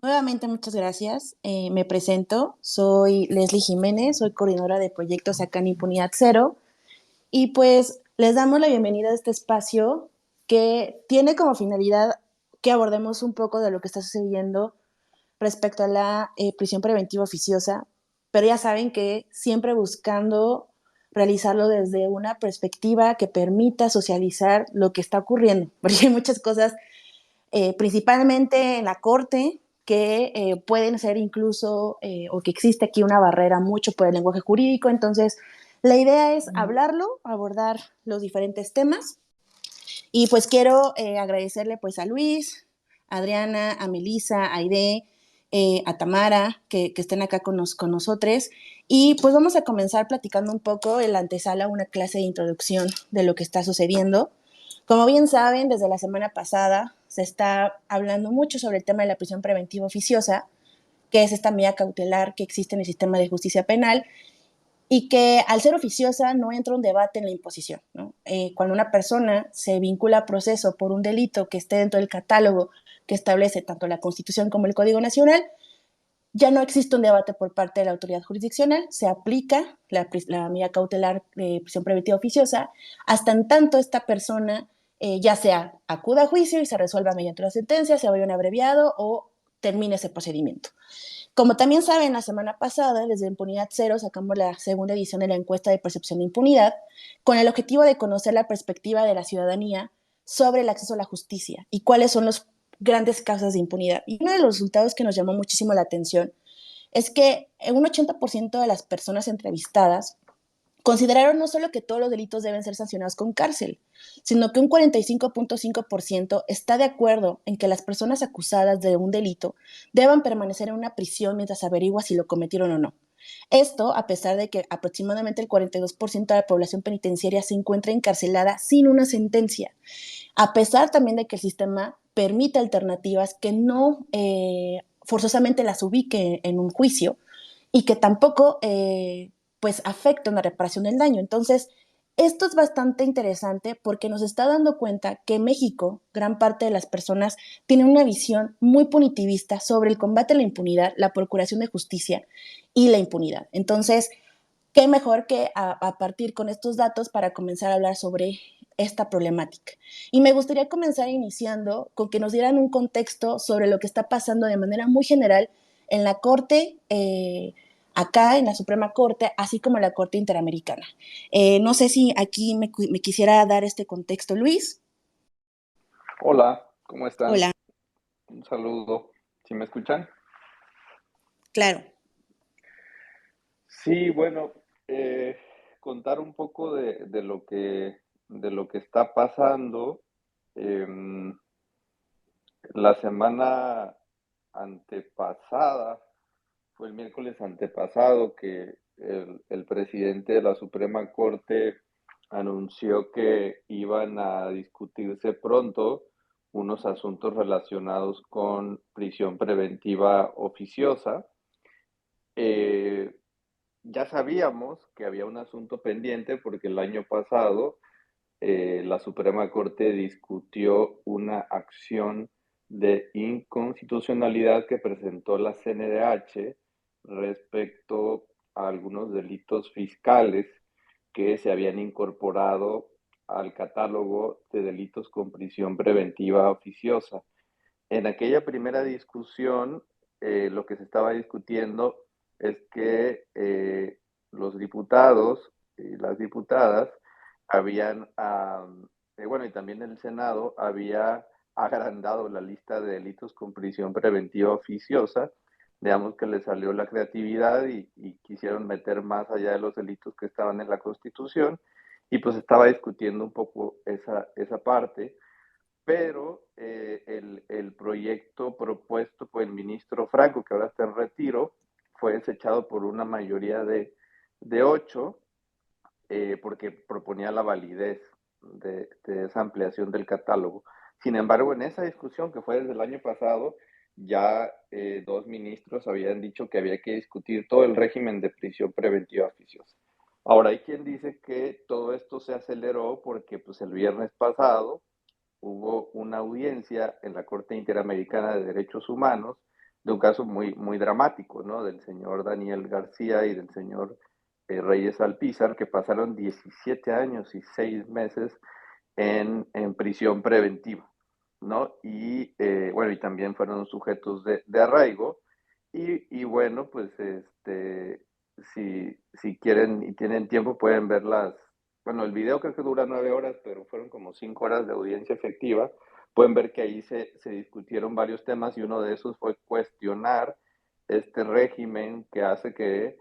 Nuevamente, muchas gracias. Me presento, soy Leslie Jiménez, soy coordinadora de proyectos acá en Impunidad Cero y pues les damos la bienvenida a este espacio que tiene como finalidad que abordemos un poco de lo que está sucediendo respecto a la prisión preventiva oficiosa, pero ya saben que siempre buscando realizarlo desde una perspectiva que permita socializar lo que está ocurriendo, porque hay muchas cosas principalmente en la corte, que pueden ser incluso, o que existe aquí una barrera mucho por el lenguaje jurídico. Entonces, la idea es hablarlo, abordar los diferentes temas. Y pues quiero agradecerle pues a Luis, a Adriana, a Melissa, a Aide, a Tamara, que estén acá con nosotros. Y pues vamos a comenzar platicando un poco en la antesala, una clase de introducción de lo que está sucediendo. Como bien saben, desde la semana pasada se está hablando mucho sobre el tema de la prisión preventiva oficiosa, que es esta medida cautelar que existe en el sistema de justicia penal y que al ser oficiosa no entra un debate en la imposición, ¿no? Cuando una persona se vincula a proceso por un delito que esté dentro del catálogo que establece tanto la Constitución como el Código Nacional, ya no existe un debate por parte de la autoridad jurisdiccional, se aplica la medida cautelar de prisión preventiva oficiosa hasta en tanto esta persona ya sea acuda a juicio y se resuelva mediante una sentencia, se vaya un abreviado o termine ese procedimiento. Como también saben, la semana pasada, desde Impunidad Cero, sacamos la segunda edición de la encuesta de percepción de impunidad, con el objetivo de conocer la perspectiva de la ciudadanía sobre el acceso a la justicia y cuáles son los grandes causas de impunidad. Y uno de los resultados que nos llamó muchísimo la atención es que un 80% de las personas entrevistadas consideraron no solo que todos los delitos deben ser sancionados con cárcel, sino que un 45.5% está de acuerdo en que las personas acusadas de un delito deban permanecer en una prisión mientras averigua si lo cometieron o no. Esto a pesar de que aproximadamente el 42% de la población penitenciaria se encuentra encarcelada sin una sentencia, a pesar también de que el sistema permite alternativas que no forzosamente las ubique en un juicio y que tampoco pues afecta una reparación del daño. Entonces, esto es bastante interesante porque nos está dando cuenta que México, gran parte de las personas, tienen una visión muy punitivista sobre el combate a la impunidad, la procuración de justicia y la impunidad. Entonces, qué mejor que a partir con estos datos para comenzar a hablar sobre esta problemática. Y me gustaría comenzar iniciando con que nos dieran un contexto sobre lo que está pasando de manera muy general en la Corte, acá en la Suprema Corte, así como en la Corte Interamericana. No sé si aquí me quisiera dar este contexto, Luis. Hola, ¿cómo están? Hola, Un saludo. ¿Sí me escuchan? claro. Sí, bueno, eh, contar un poco de lo que está pasando. Em, la semana antepasada, fue el miércoles antepasado que el presidente de la Suprema Corte anunció que iban a discutirse pronto unos asuntos relacionados con prisión preventiva oficiosa. Eh, ya sabíamos que había un asunto pendiente porque el año pasado la Suprema Corte discutió una acción de inconstitucionalidad que presentó la CNDH respecto a algunos delitos fiscales que se habían incorporado al catálogo de delitos con prisión preventiva oficiosa. En aquella primera discusión, lo que se estaba discutiendo es que los diputados y las diputadas habían, bueno, y también el Senado había agrandado la lista de delitos con prisión preventiva oficiosa. Digamos que les salió la creatividad y quisieron meter más allá de los delitos que estaban en la Constitución, y pues estaba discutiendo un poco esa parte, pero el proyecto propuesto por el ministro Franco, que ahora está en retiro, fue desechado por una mayoría de 8, porque proponía la validez de esa ampliación del catálogo. Sin embargo, en esa discusión que fue desde el año pasado, ya dos ministros habían dicho que había que discutir todo el régimen de prisión preventiva oficiosa. Ahora, hay quien dice que todo esto se aceleró porque pues, el viernes pasado hubo una audiencia en la Corte Interamericana de Derechos Humanos de un caso muy, muy dramático, ¿no? Del señor Daniel García y del señor Reyes Alpizar, que pasaron 17 años y 6 meses en prisión preventiva, ¿no? Y bueno, y también fueron sujetos de arraigo. Y bueno, pues si quieren y tienen tiempo pueden ver bueno, el video creo que dura 9 horas, pero fueron como 5 horas de audiencia efectiva. Pueden ver que ahí se discutieron varios temas y uno de esos fue cuestionar este régimen que hace que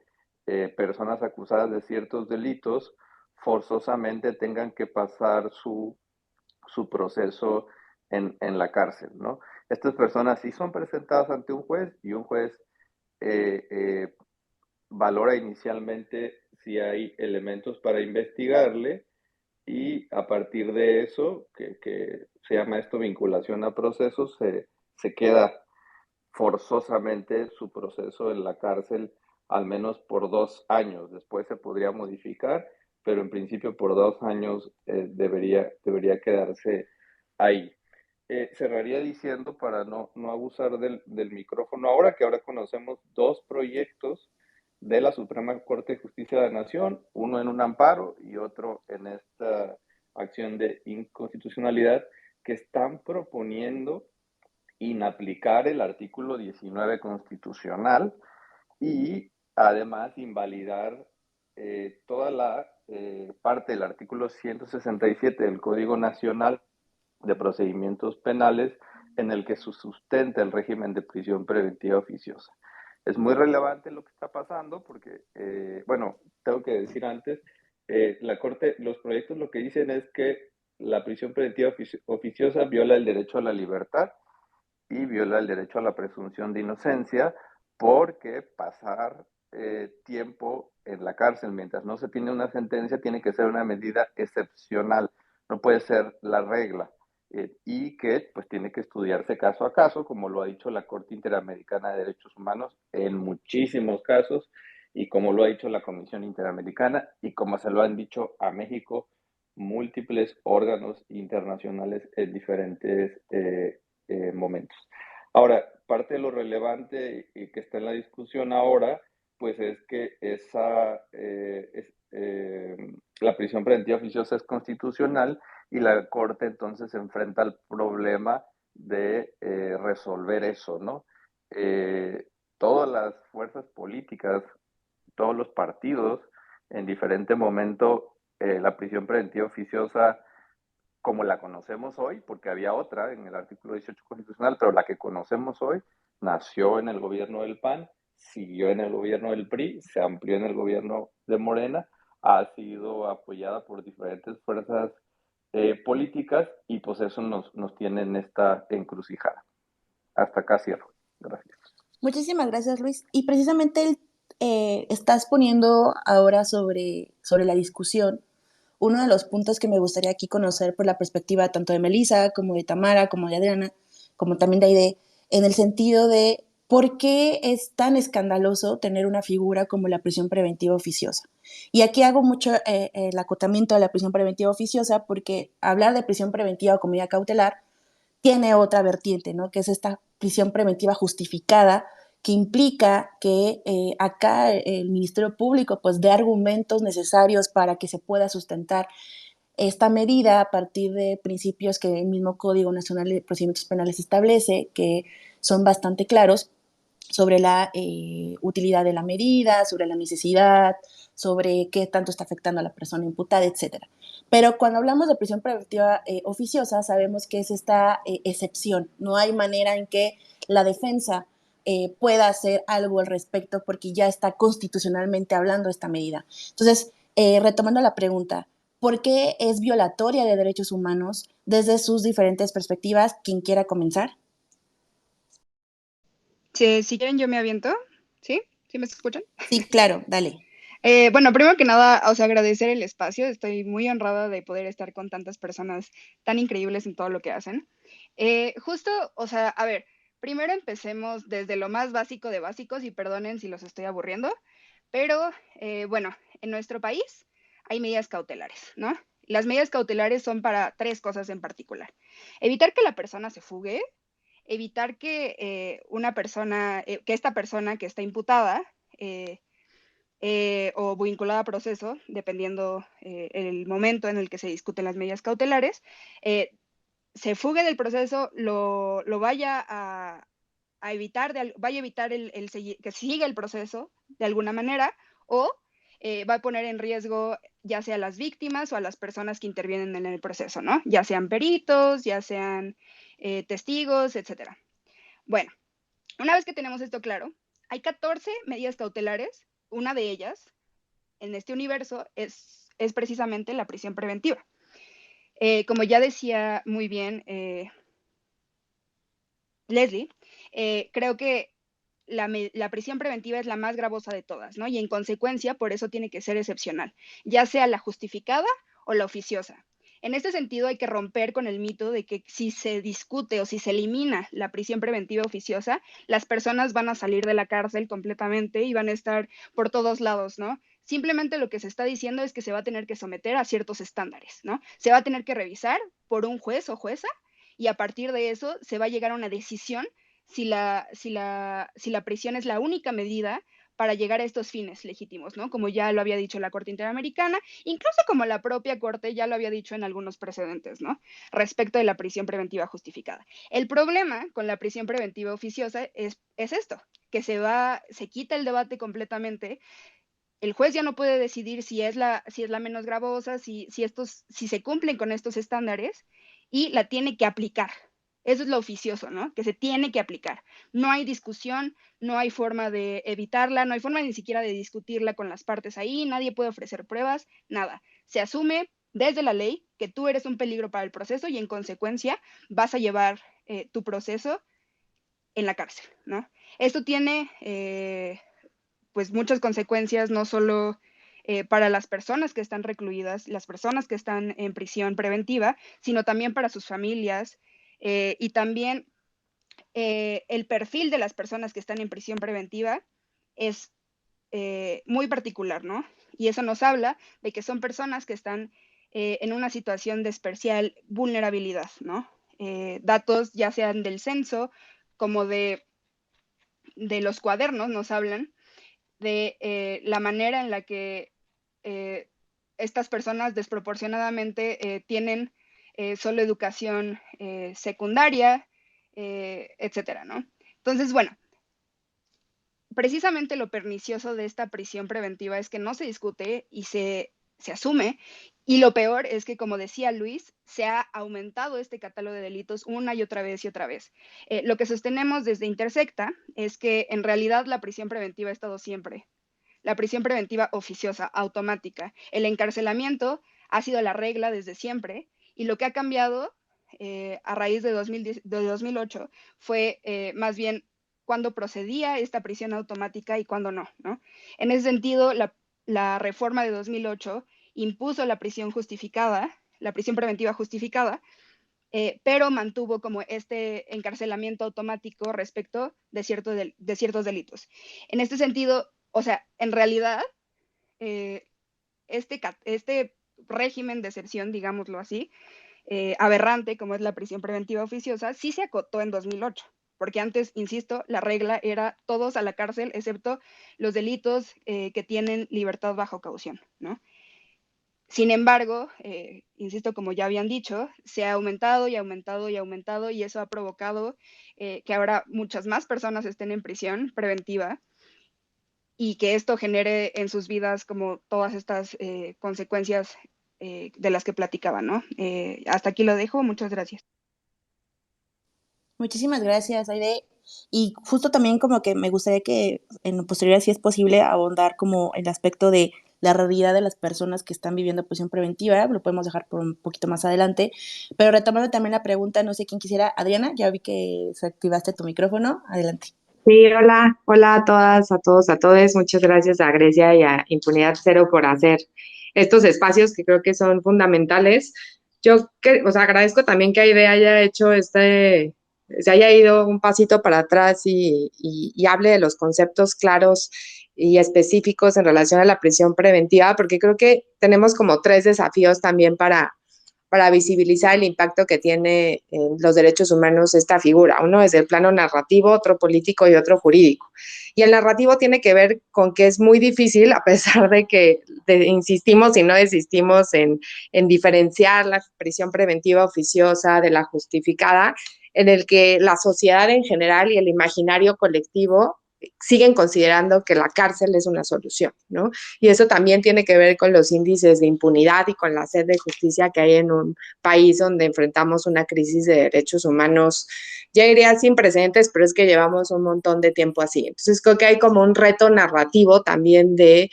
personas acusadas de ciertos delitos forzosamente tengan que pasar su proceso en la cárcel, ¿no? Estas personas sí son presentadas ante un juez y un juez eh, eh, valora inicialmente si hay elementos para investigarle y a partir de eso, que se llama esto vinculación a procesos, se queda forzosamente su proceso en la cárcel al menos por 2 años. Después se podría modificar, pero en principio por 2 años debería quedarse ahí. Cerraría diciendo, para no abusar del micrófono ahora, que ahora conocemos dos proyectos de la Suprema Corte de Justicia de la Nación, uno en un amparo y otro en esta acción de inconstitucionalidad, que están proponiendo inaplicar el artículo 19 constitucional y además invalidar toda la parte del artículo 167 del Código Nacional de Procedimientos Penales en el que se sustenta el régimen de prisión preventiva oficiosa. Es muy relevante lo que está pasando porque, bueno, tengo que decir antes, la Corte, los proyectos lo que dicen es que la prisión preventiva oficiosa viola el derecho a la libertad y viola el derecho a la presunción de inocencia porque pasar tiempo en la cárcel mientras no se tiene una sentencia tiene que ser una medida excepcional, no puede ser la regla. Y que pues tiene que estudiarse caso a caso, como lo ha dicho la Corte Interamericana de Derechos Humanos en muchísimos casos, y como lo ha dicho la Comisión Interamericana, y como se lo han dicho a México múltiples órganos internacionales en diferentes momentos. Ahora, parte de lo relevante y que está en la discusión ahora, pues es que la prisión preventiva oficiosa es constitucional y la Corte entonces se enfrenta al problema de resolver eso, ¿no? Eh, Todas las fuerzas políticas, todos los partidos, en diferente momento, la prisión preventiva oficiosa como la conocemos hoy, porque había otra en el artículo 18 constitucional, pero la que conocemos hoy nació en el gobierno del PAN, siguió en el gobierno del PRI, se amplió en el gobierno de Morena, ha sido apoyada por diferentes fuerzas políticas y pues eso nos tiene en esta encrucijada. Hasta acá cierro. Gracias. Muchísimas gracias, Luis. Y precisamente estás poniendo ahora sobre la discusión uno de los puntos que me gustaría aquí conocer por la perspectiva tanto de Melissa, como de Tamara, como de Adriana, como también de Aide, en el sentido de por qué es tan escandaloso tener una figura como la prisión preventiva oficiosa. Y aquí hago mucho el acotamiento de la prisión preventiva oficiosa porque hablar de prisión preventiva o como medida cautelar tiene otra vertiente, ¿no? Que es esta prisión preventiva justificada, que implica que acá el Ministerio Público pues dé argumentos necesarios para que se pueda sustentar esta medida a partir de principios que el mismo Código Nacional de Procedimientos Penales establece, que son bastante claros sobre la utilidad de la medida, sobre la necesidad, sobre qué tanto está afectando a la persona imputada, etcétera. Pero cuando hablamos de prisión preventiva oficiosa, sabemos que es esta excepción. No hay manera en que la defensa pueda hacer algo al respecto porque ya está constitucionalmente hablando esta medida. Entonces, retomando la pregunta, ¿por qué es violatoria de derechos humanos desde sus diferentes perspectivas? ¿Quién quiera comenzar? Si quieren, yo me aviento. ¿Sí? ¿Sí me escuchan? Sí, claro, dale. Bueno, primero que nada, o sea, agradecer el espacio. Estoy muy honrada de poder estar con tantas personas tan increíbles en todo lo que hacen. Justo, o sea, a ver, primero empecemos desde lo más básico de básicos y perdonen si los estoy aburriendo, pero bueno, en nuestro país hay medidas cautelares, ¿no? Las medidas cautelares son para tres cosas en particular. Evitar que la persona se fugue, evitar que que esta persona que está imputada o vinculada a proceso, dependiendo el momento en el que se discuten las medidas cautelares, se fugue del proceso, lo vaya a evitar, vaya a evitar que siga el proceso de alguna manera, o va a poner en riesgo ya sea a las víctimas o a las personas que intervienen en el proceso, ¿no? Ya sean peritos, ya sean testigos, etcétera. Bueno, una vez que tenemos esto claro, hay 14 medidas cautelares. Una de ellas, en este universo, es precisamente la prisión preventiva. Como ya decía muy bien Leslie, creo que la prisión preventiva es la más gravosa de todas, ¿no? Y en consecuencia, por eso tiene que ser excepcional, ya sea la justificada o la oficiosa. En este sentido, hay que romper con el mito de que si se discute o si se elimina la prisión preventiva oficiosa, las personas van a salir de la cárcel completamente y van a estar por todos lados, ¿no? Simplemente lo que se está diciendo es que se va a tener que someter a ciertos estándares, ¿no? Se va a tener que revisar por un juez o jueza y a partir de eso se va a llegar a una decisión si la prisión es la única medida para llegar a estos fines legítimos, ¿no? Como ya lo había dicho la Corte Interamericana, incluso como la propia Corte ya lo había dicho en algunos precedentes, ¿no? Respecto de la prisión preventiva justificada. El problema con la prisión preventiva oficiosa es esto, que se quita el debate completamente. El juez ya no puede decidir si es la menos gravosa, si se cumplen con estos estándares, y la tiene que aplicar. Eso es lo oficioso, ¿no? Que se tiene que aplicar. No hay discusión, no hay forma de evitarla, no hay forma ni siquiera de discutirla con las partes ahí, nadie puede ofrecer pruebas, nada. Se asume desde la ley que tú eres un peligro para el proceso y en consecuencia vas a llevar tu proceso en la cárcel, ¿no? Esto tiene pues muchas consecuencias, no solo para las personas que están recluidas, las personas que están en prisión preventiva, sino también para sus familias y también el perfil de las personas que están en prisión preventiva es muy particular, ¿no? Y eso nos habla de que son personas que están en una situación de especial vulnerabilidad, ¿no? Datos ya sean del censo como de los cuadernos nos hablan de la manera en la que estas personas desproporcionadamente tienen solo educación secundaria, etcétera, ¿no? Entonces, bueno, precisamente lo pernicioso de esta prisión preventiva es que no se discute y se asume. Y lo peor es que, como decía Luis, se ha aumentado este catálogo de delitos una y otra vez y otra vez. Lo que sostenemos desde Intersecta es que en realidad la prisión preventiva ha estado siempre. La prisión preventiva oficiosa, automática. El encarcelamiento ha sido la regla desde siempre y lo que ha cambiado a raíz de 2008 fue más bien cuándo procedía esta prisión automática y cuándo no, ¿no? En ese sentido, la reforma de 2008 impuso la prisión justificada, la prisión preventiva justificada, pero mantuvo como este encarcelamiento automático respecto de ciertos delitos. En este sentido, o sea, en realidad, este régimen de excepción, digámoslo así, aberrante como es la prisión preventiva oficiosa, sí se acotó en 2008, porque antes, insisto, la regla era todos a la cárcel, excepto los delitos que tienen libertad bajo caución, ¿no? Sin embargo, insisto, como ya habían dicho, se ha aumentado y aumentado y aumentado y eso ha provocado que ahora muchas más personas estén en prisión preventiva y que esto genere en sus vidas como todas estas consecuencias de las que platicaba, ¿no? Hasta aquí lo dejo, muchas gracias. Muchísimas gracias, Aide. Y justo también como que me gustaría que en lo posterior, si es posible, abordar como el aspecto de la realidad de las personas que están viviendo prisión preventiva, lo podemos dejar por un poquito más adelante, pero retomando también la pregunta, no sé quién quisiera, Adriana, ya vi que se activaste tu micrófono, adelante. Sí, hola, hola a todas, a todos, a todes. Muchas gracias a Grecia y a Impunidad Cero por hacer estos espacios que creo que son fundamentales. O sea, agradezco también que Aide haya hecho se haya ido un pasito para atrás y hable de los conceptos claros y específicos en relación a la prisión preventiva, porque creo que tenemos como tres desafíos también para visibilizar el impacto que tiene en los derechos humanos esta figura. Uno es el plano narrativo, otro político y otro jurídico. Y el narrativo tiene que ver con que es muy difícil, a pesar de que insistimos y no desistimos en diferenciar la prisión preventiva oficiosa de la justificada, en el que la sociedad en general y el imaginario colectivo siguen considerando que la cárcel es una solución, ¿no? Y eso también tiene que ver con los índices de impunidad y con la sed de justicia que hay en un país donde enfrentamos una crisis de derechos humanos, ya diría sin precedentes, pero es que llevamos un montón de tiempo así. Entonces creo que hay como un reto narrativo también de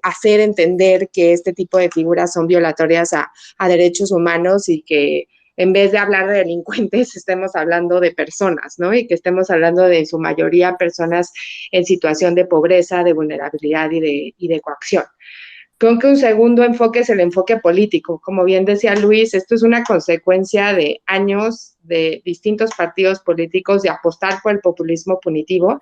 hacer entender que este tipo de figuras son violatorias a derechos humanos y que en vez de hablar de delincuentes, estemos hablando de personas, ¿no? Y que estemos hablando de, en su mayoría, personas en situación de pobreza, de vulnerabilidad y de coacción. Creo que un segundo enfoque es el enfoque político. Como bien decía Luis, esto es una consecuencia de años de distintos partidos políticos de apostar por el populismo punitivo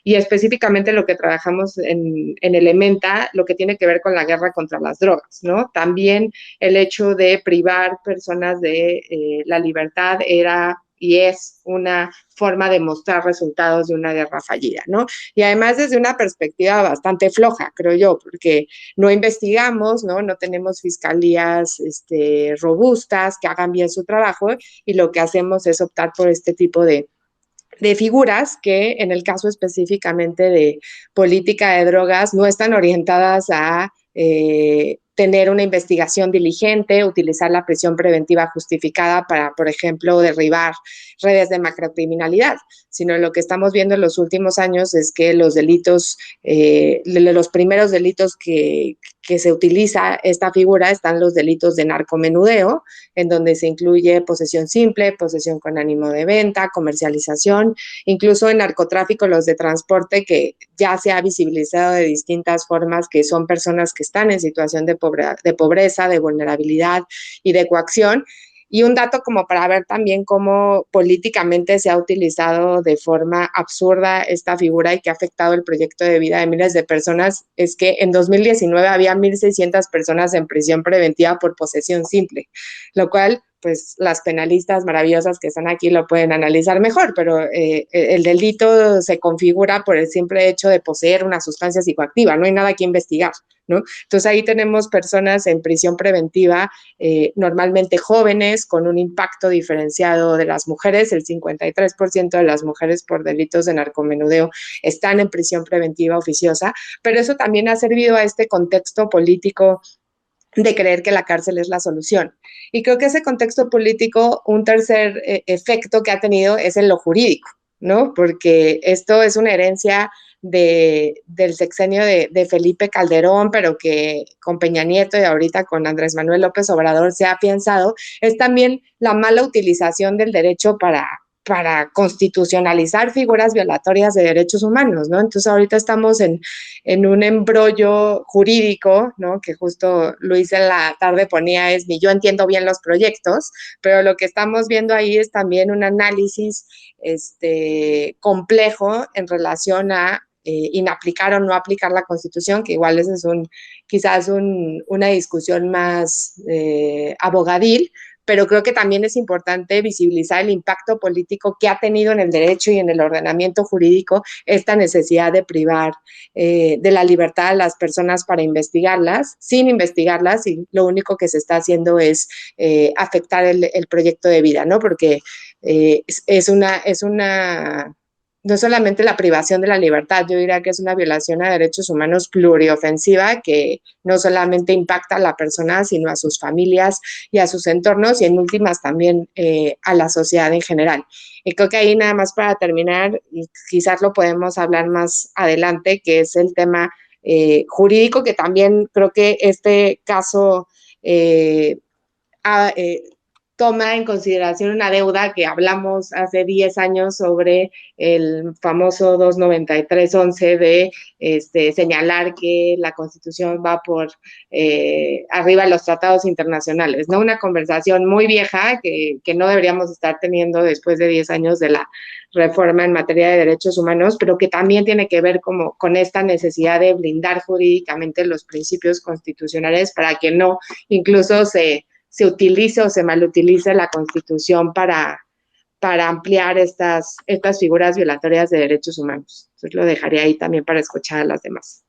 y específicamente lo que trabajamos en Elementa, lo que tiene que ver con la guerra contra las drogas, ¿no? También el hecho de privar personas de la libertad era y es una forma de mostrar resultados de una guerra fallida, ¿no? Y además desde una perspectiva bastante floja, creo yo, porque no investigamos, no tenemos fiscalías robustas que hagan bien su trabajo y lo que hacemos es optar por este tipo de figuras que en el caso específicamente de política de drogas no están orientadas a tener una investigación diligente, utilizar la prisión preventiva justificada para, por ejemplo, derribar redes de macrocriminalidad, sino lo que estamos viendo en los últimos años es que los delitos, los primeros delitos que se utiliza esta figura están los delitos de narcomenudeo, en donde se incluye posesión simple, posesión con ánimo de venta, comercialización, incluso en narcotráfico los de transporte, que ya se ha visibilizado de distintas formas, que son personas que están en situación de pobreza, de vulnerabilidad y de coacción. Y un dato como para ver también cómo políticamente se ha utilizado de forma absurda esta figura y que ha afectado el proyecto de vida de miles de personas es que en 2019 había 1,600 personas en prisión preventiva por posesión simple, lo cual pues las penalistas maravillosas que están aquí lo pueden analizar mejor, pero el delito se configura por el simple hecho de poseer una sustancia psicoactiva, no hay nada que investigar, ¿no? Entonces ahí tenemos personas en prisión preventiva, normalmente jóvenes, con un impacto diferenciado de las mujeres, el 53% de las mujeres por delitos de narcomenudeo están en prisión preventiva oficiosa, pero eso también ha servido a este contexto político de creer que la cárcel es la solución. Y creo que ese contexto político, un tercer efecto que ha tenido es en lo jurídico, ¿no? Porque esto es una herencia del sexenio de Felipe Calderón, pero que con Peña Nieto y ahorita con Andrés Manuel López Obrador se ha afianzado, es también la mala utilización del derecho para constitucionalizar figuras violatorias de derechos humanos, ¿no? Entonces ahorita estamos en un embrollo jurídico, ¿no? Que justo Luis en la tarde ponía es, ni yo entiendo bien los proyectos, pero lo que estamos viendo ahí es también un análisis complejo en relación a inaplicar o no aplicar la Constitución, que igual ese es quizás una discusión más abogadil, pero creo que también es importante visibilizar el impacto político que ha tenido en el derecho y en el ordenamiento jurídico esta necesidad de privar de la libertad a las personas para investigarlas, sin investigarlas, y lo único que se está haciendo es afectar el proyecto de vida, ¿no? Porque es una no solamente la privación de la libertad, yo diría que es una violación a derechos humanos pluriofensiva que no solamente impacta a la persona, sino a sus familias y a sus entornos y en últimas también a la sociedad en general. Y creo que ahí nada más para terminar, y quizás lo podemos hablar más adelante, que es el tema jurídico, que también creo que este caso toma en consideración una deuda que hablamos hace 10 años sobre el famoso 293.11 de señalar que la Constitución va por arriba de los tratados internacionales, ¿no? Una conversación muy vieja que no deberíamos estar teniendo después de 10 años de la reforma en materia de derechos humanos, pero que también tiene que ver con esta necesidad de blindar jurídicamente los principios constitucionales para que no incluso se se utilice o se malutilice la Constitución para ampliar estas figuras violatorias de derechos humanos. Entonces lo dejaría ahí también para escuchar a las demás.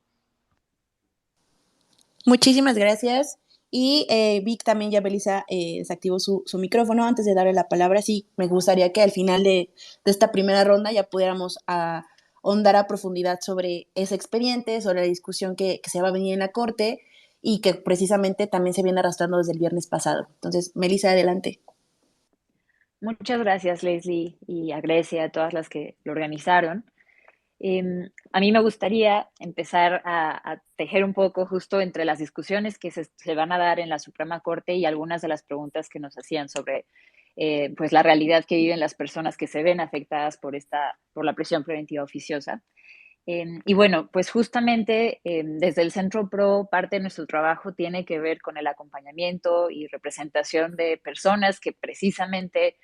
Muchísimas gracias. Y Vic también ya Belisa desactivó su micrófono. Antes de darle la palabra, sí, me gustaría que al final de esta primera ronda ya pudiéramos ahondar a profundidad sobre ese expediente, sobre la discusión que se va a venir en la Corte y que precisamente también se viene arrastrando desde el viernes pasado. Entonces, Melissa, adelante. Muchas gracias, Leslie, y a Grecia, a todas las que lo organizaron. A mí me gustaría empezar a tejer un poco justo entre las discusiones que se van a dar en la Suprema Corte y algunas de las preguntas que nos hacían sobre pues la realidad que viven las personas que se ven afectadas por la prisión preventiva oficiosa. Y bueno, pues justamente desde el Centro PRO, parte de nuestro trabajo tiene que ver con el acompañamiento y representación de personas que precisamente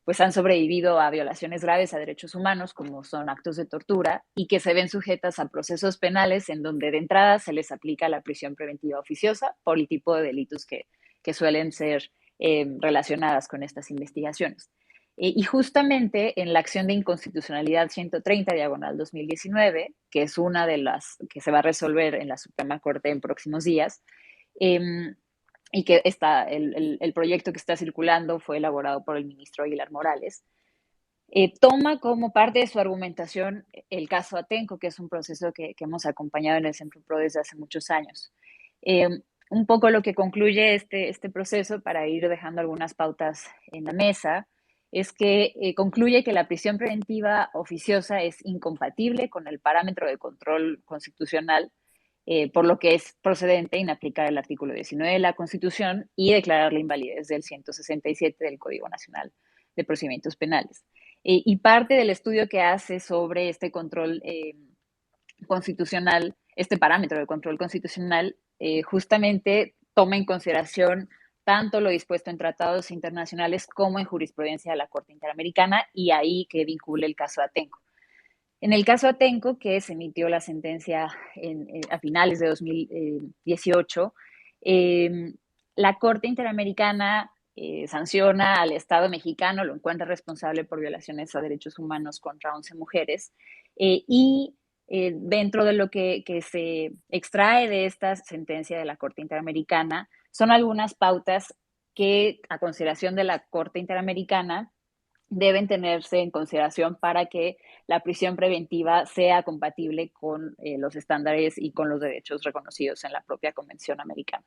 pues han sobrevivido a violaciones graves a derechos humanos, como son actos de tortura, y que se ven sujetas a procesos penales en donde de entrada se les aplica la prisión preventiva oficiosa por el tipo de delitos que suelen ser relacionadas con estas investigaciones. Y justamente en la acción de inconstitucionalidad 130/2019, que es una de las que se va a resolver en la Suprema Corte en próximos días, y que el proyecto que está circulando fue elaborado por el ministro Aguilar Morales, toma como parte de su argumentación el caso Atenco, que es un proceso que hemos acompañado en el Centro PRO desde hace muchos años. Un poco lo que concluye este proceso, para ir dejando algunas pautas en la mesa, es que concluye que la prisión preventiva oficiosa es incompatible con el parámetro de control constitucional, por lo que es procedente inaplicar el artículo 19 de la Constitución y declarar la invalidez del 167 del Código Nacional de Procedimientos Penales. Y parte del estudio que hace sobre este control constitucional, este parámetro de control constitucional, justamente toma en consideración tanto lo dispuesto en tratados internacionales como en jurisprudencia de la Corte Interamericana, y ahí que vincule el caso Atenco. En el caso Atenco, que se emitió la sentencia a finales de 2018, la Corte Interamericana sanciona al Estado mexicano, lo encuentra responsable por violaciones a derechos humanos contra 11 mujeres, y dentro de lo que se extrae de esta sentencia de la Corte Interamericana son algunas pautas que, a consideración de la Corte Interamericana, deben tenerse en consideración para que la prisión preventiva sea compatible con los estándares y con los derechos reconocidos en la propia Convención Americana.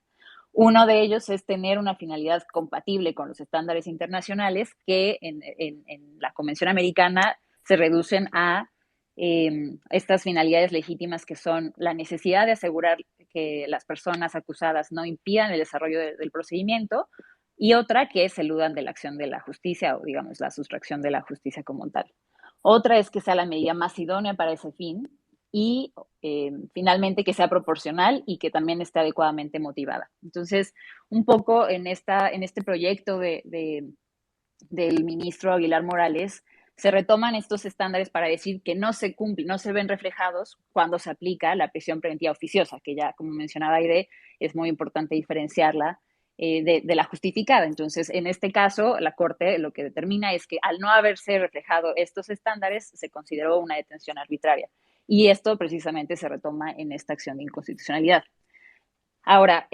Uno de ellos es tener una finalidad compatible con los estándares internacionales, que en la Convención Americana se reducen a estas finalidades legítimas, que son la necesidad de asegurar que las personas acusadas no impidan el desarrollo del procedimiento, y otra que se eludan de la acción de la justicia, o digamos la sustracción de la justicia como tal. Otra es que sea la medida más idónea para ese fin, y finalmente que sea proporcional y que también esté adecuadamente motivada. Entonces, un poco en este proyecto del ministro Aguilar Morales, se retoman estos estándares para decir que no se cumplen, no se ven reflejados cuando se aplica la prisión preventiva oficiosa, que ya, como mencionaba Aide, es muy importante diferenciarla de la justificada. Entonces, en este caso, la Corte lo que determina es que al no haberse reflejado estos estándares, se consideró una detención arbitraria. Y esto precisamente se retoma en esta acción de inconstitucionalidad. Ahora,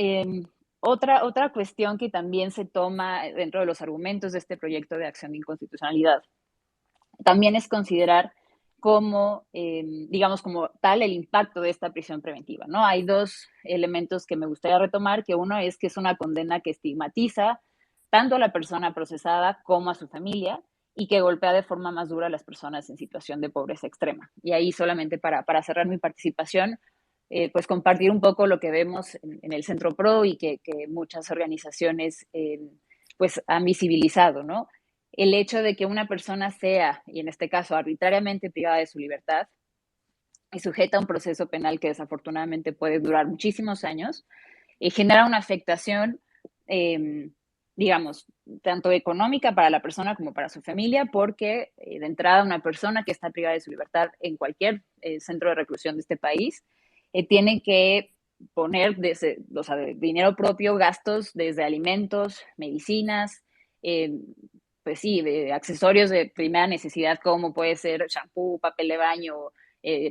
otra cuestión que también se toma dentro de los argumentos de este proyecto de acción de inconstitucionalidad también es considerar como, digamos, como tal el impacto de esta prisión preventiva, ¿no? Hay dos elementos que me gustaría retomar, que uno es que es una condena que estigmatiza tanto a la persona procesada como a su familia, y que golpea de forma más dura a las personas en situación de pobreza extrema. Y ahí, solamente para cerrar mi participación, pues compartir un poco lo que vemos en el Centro PRO y que muchas organizaciones pues han visibilizado, ¿no? El hecho de que una persona sea, y en este caso arbitrariamente privada de su libertad y sujeta a un proceso penal que desafortunadamente puede durar muchísimos años, genera una afectación, digamos, tanto económica para la persona como para su familia, porque de entrada una persona que está privada de su libertad en cualquier centro de reclusión de este país tiene que poner o sea, de dinero propio gastos desde alimentos, medicinas, pues sí, de accesorios de primera necesidad como puede ser shampoo, papel de baño,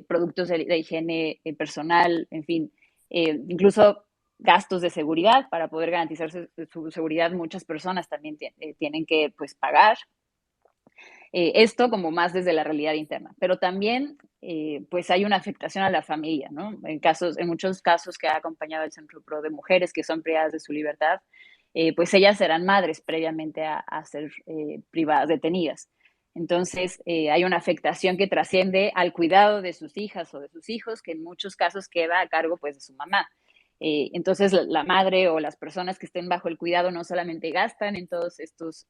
productos de higiene personal, en fin, incluso gastos de seguridad para poder garantizar su seguridad. Muchas personas también tienen que pues pagar esto como más desde la realidad interna, pero también pues hay una afectación a la familia, ¿no? En muchos casos que ha acompañado el Centro Pro de mujeres que son privadas de su libertad, pues ellas serán madres previamente a ser privadas, detenidas. Entonces, hay una afectación que trasciende al cuidado de sus hijas o de sus hijos, que en muchos casos queda a cargo pues de su mamá. Entonces, la madre o las personas que estén bajo el cuidado no solamente gastan en todos estos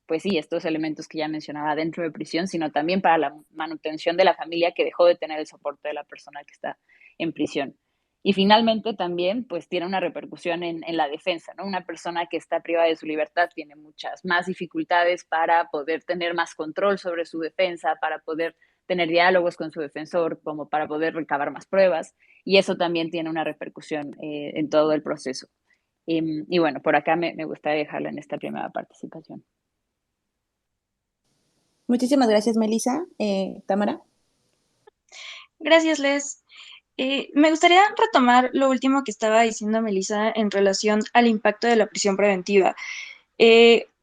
pues sí, estos elementos que ya mencionaba dentro de prisión, sino también para la manutención de la familia que dejó de tener el soporte de la persona que está en prisión. Y finalmente también pues tiene una repercusión en la defensa, ¿no? Una persona que está privada de su libertad tiene muchas más dificultades para poder tener más control sobre su defensa, para poder tener diálogos con su defensor, como para poder recabar más pruebas, y eso también tiene una repercusión en todo el proceso. Y bueno, por acá me gustaría dejarla en esta primera participación. Muchísimas gracias, Melissa. Tamara. Gracias, Les. Me gustaría retomar lo último que estaba diciendo Melissa en relación al impacto de la prisión preventiva.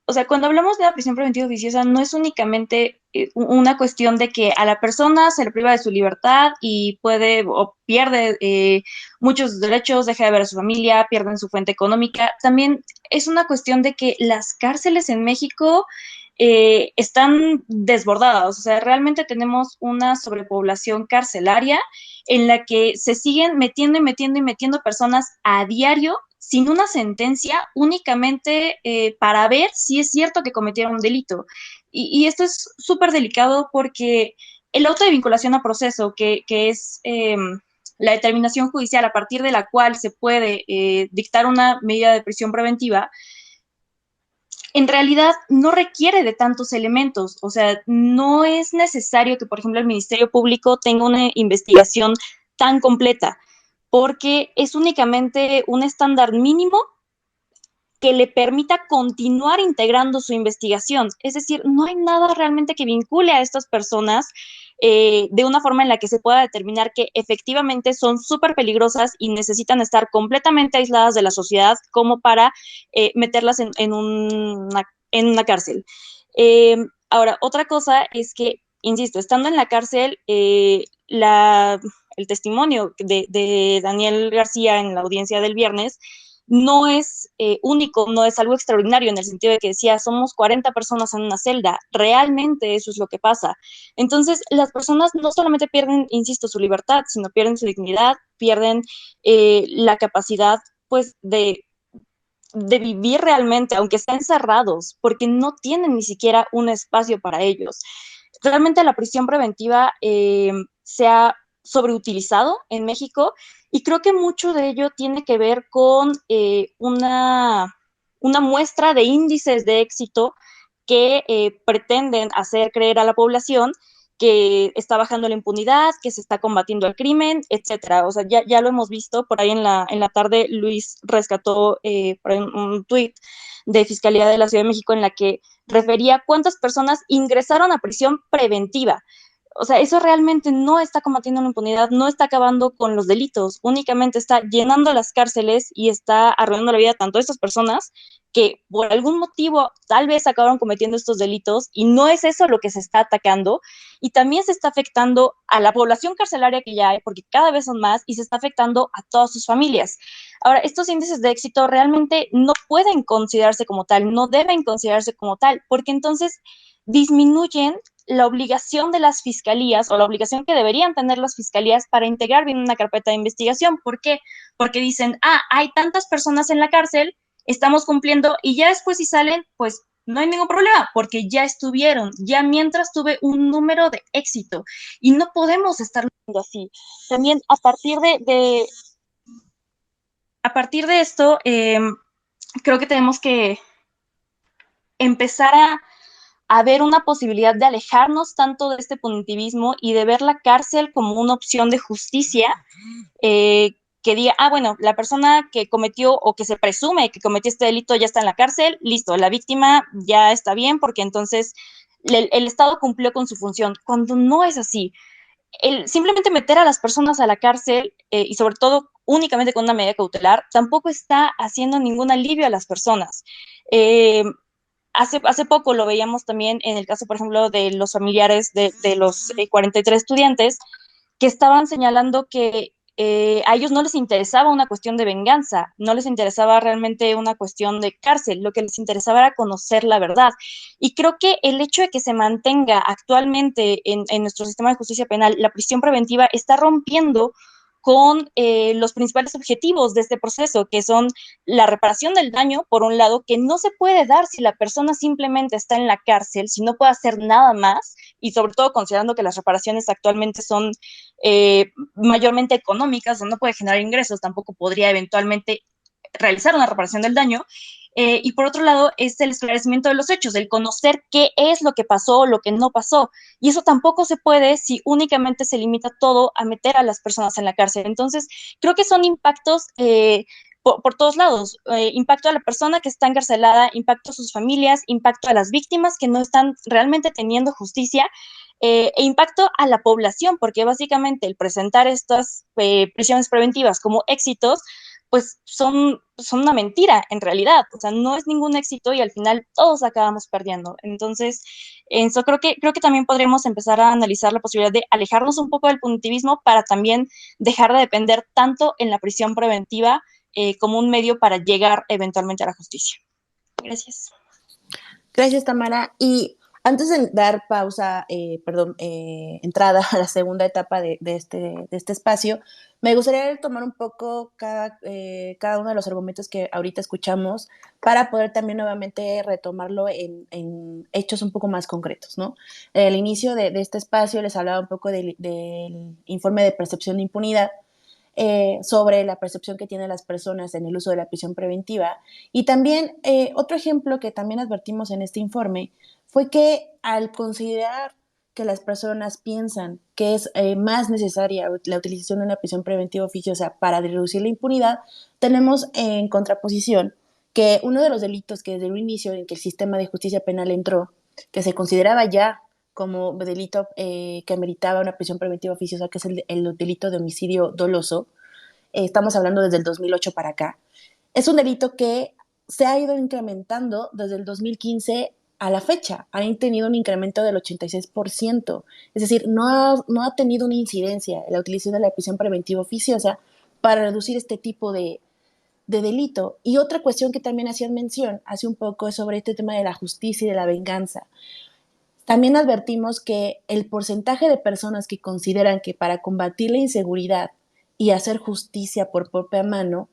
O sea, cuando hablamos de la prisión preventiva oficiosa, no es únicamente una cuestión de que a la persona se le priva de su libertad y puede o pierde muchos derechos, deja de ver a su familia, pierden su fuente económica. También es una cuestión de que las cárceles en México están desbordadas. O sea, realmente tenemos una sobrepoblación carcelaria en la que se siguen metiendo y metiendo y metiendo personas a diario sin una sentencia, únicamente para ver si es cierto que cometieron un delito. Y esto es súper delicado porque el auto de vinculación a proceso, que es la determinación judicial a partir de la cual se puede dictar una medida de prisión preventiva, en realidad no requiere de tantos elementos. O sea, no es necesario que, por ejemplo, el Ministerio Público tenga una investigación tan completa, porque es únicamente un estándar mínimo que le permita continuar integrando su investigación. Es decir, no hay nada realmente que vincule a estas personas de una forma en la que se pueda determinar que efectivamente son súper peligrosas y necesitan estar completamente aisladas de la sociedad como para meterlas en una cárcel. Ahora, otra cosa es que, insisto, estando en la cárcel, el testimonio de Daniel García en la audiencia del viernes no es único, no es algo extraordinario en el sentido de que decía, somos 40 personas en una celda, realmente eso es lo que pasa. Entonces, las personas no solamente pierden, insisto, su libertad, sino pierden su dignidad, pierden la capacidad, pues, de vivir realmente, aunque estén encerrados, porque no tienen ni siquiera un espacio para ellos. Realmente la prisión preventiva se ha sobreutilizado en México y creo que mucho de ello tiene que ver con una muestra de índices de éxito que pretenden hacer creer a la población que está bajando la impunidad, que se está combatiendo el crimen, etcétera. O sea, ya lo hemos visto, por ahí en la tarde Luis rescató por ahí un tuit de Fiscalía de la Ciudad de México en la que refería cuántas personas ingresaron a prisión preventiva. O sea, eso realmente no está combatiendo la impunidad, no está acabando con los delitos, únicamente está llenando las cárceles y está arruinando la vida tanto de estas personas que por algún motivo tal vez acabaron cometiendo estos delitos y no es eso lo que se está atacando, y también se está afectando a la población carcelaria que ya hay, porque cada vez son más, y se está afectando a todas sus familias. Ahora, estos índices de éxito realmente no pueden considerarse como tal, no deben considerarse como tal, porque entonces disminuyen la obligación de las fiscalías o la obligación que deberían tener las fiscalías para integrar bien una carpeta de investigación. ¿Por qué? Porque dicen, hay tantas personas en la cárcel, estamos cumpliendo y ya después si salen, pues no hay ningún problema porque ya estuvieron, ya mientras tuve un número de éxito y no podemos estar viendo así. También a partir de esto, creo que tenemos que empezar a ver una posibilidad de alejarnos tanto de este punitivismo y de ver la cárcel como una opción de justicia que diga, ah, bueno, la persona que cometió o que se presume que cometió este delito ya está en la cárcel, listo, la víctima ya está bien porque entonces el Estado cumplió con su función, cuando no es así. Simplemente meter a las personas a la cárcel y sobre todo únicamente con una medida cautelar tampoco está haciendo ningún alivio a las personas. Eh, hace poco lo veíamos también en el caso, por ejemplo, de los familiares de los 43 estudiantes que estaban señalando que a ellos no les interesaba una cuestión de venganza, no les interesaba realmente una cuestión de cárcel, lo que les interesaba era conocer la verdad. Y creo que el hecho de que se mantenga actualmente en nuestro sistema de justicia penal la prisión preventiva está rompiendo con los principales objetivos de este proceso, que son la reparación del daño, por un lado, que no se puede dar si la persona simplemente está en la cárcel, si no puede hacer nada más, y sobre todo considerando que las reparaciones actualmente son mayormente económicas, o no puede generar ingresos, tampoco podría eventualmente realizar una reparación del daño. Y por otro lado, es el esclarecimiento de los hechos, el conocer qué es lo que pasó, lo que no pasó. Y eso tampoco se puede si únicamente se limita todo a meter a las personas en la cárcel. Entonces, creo que son impactos por todos lados. Impacto a la persona que está encarcelada, impacto a sus familias, impacto a las víctimas que no están realmente teniendo justicia. E impacto a la población, porque básicamente el presentar estas prisiones preventivas como éxitos pues son una mentira en realidad, o sea, no es ningún éxito y al final todos acabamos perdiendo. Entonces, eso creo que también podríamos empezar a analizar la posibilidad de alejarnos un poco del punitivismo para también dejar de depender tanto en la prisión preventiva como un medio para llegar eventualmente a la justicia. Gracias. Gracias, Tamara. Y antes de dar entrada a la segunda etapa de este espacio, me gustaría tomar un poco cada uno de los argumentos que ahorita escuchamos para poder también nuevamente retomarlo en hechos un poco más concretos, ¿no? Al inicio de este espacio les hablaba un poco del informe de percepción de impunidad, sobre la percepción que tienen las personas en el uso de la prisión preventiva. Y también otro ejemplo que también advertimos en este informe fue que al considerar que las personas piensan que es más necesaria la utilización de una prisión preventiva oficiosa para reducir la impunidad, tenemos en contraposición que uno de los delitos que desde un inicio en que el sistema de justicia penal entró, que se consideraba ya como delito que ameritaba una prisión preventiva oficiosa, que es el delito de homicidio doloso. Estamos hablando desde el 2008 para acá. Es un delito que se ha ido incrementando desde el 2015 a la fecha. Ha tenido un incremento del 86%. Es decir, no ha tenido una incidencia en la utilización de la prisión preventiva oficiosa para reducir este tipo de delito. Y otra cuestión que también hacían mención hace un poco es sobre este tema de la justicia y de la venganza. También advertimos que el porcentaje de personas que consideran que para combatir la inseguridad y hacer justicia por propia mano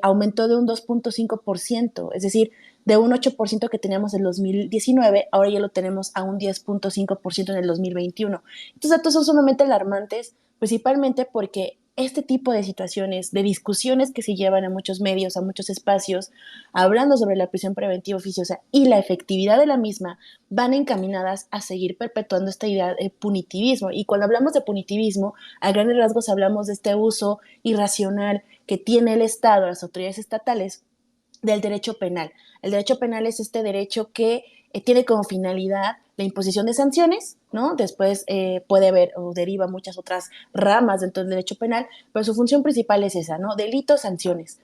aumentó de un 2.5%, es decir, de un 8% que teníamos en 2019, ahora ya lo tenemos a un 10.5% en el 2021. Estos datos son sumamente alarmantes, principalmente porque este tipo de situaciones, de discusiones que se llevan a muchos medios, a muchos espacios, hablando sobre la prisión preventiva oficiosa y la efectividad de la misma, van encaminadas a seguir perpetuando esta idea de punitivismo. Y cuando hablamos de punitivismo, a grandes rasgos hablamos de este uso irracional que tiene el Estado, las autoridades estatales, del derecho penal. El derecho penal es este derecho que tiene como finalidad la imposición de sanciones, ¿no? Después puede haber o deriva muchas otras ramas dentro del derecho penal, pero su función principal es esa, ¿no? Delitos, sanciones.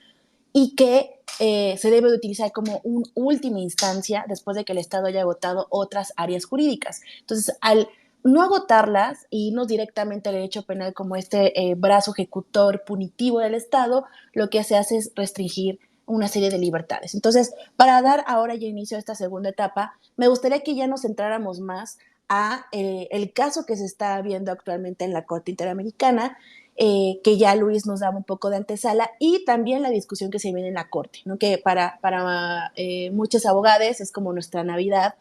Y que se debe de utilizar como una última instancia después de que el Estado haya agotado otras áreas jurídicas. Entonces, al no agotarlas e irnos directamente al derecho penal como este brazo ejecutor punitivo del Estado, lo que se hace es restringir una serie de libertades. Entonces, para dar ahora ya inicio a esta segunda etapa, me gustaría que ya nos centráramos más a el caso que se está viendo actualmente en la Corte Interamericana, que ya Luis nos daba un poco de antesala, y también la discusión que se viene en la Corte, ¿no? Que para muchos abogados es como nuestra Navidad,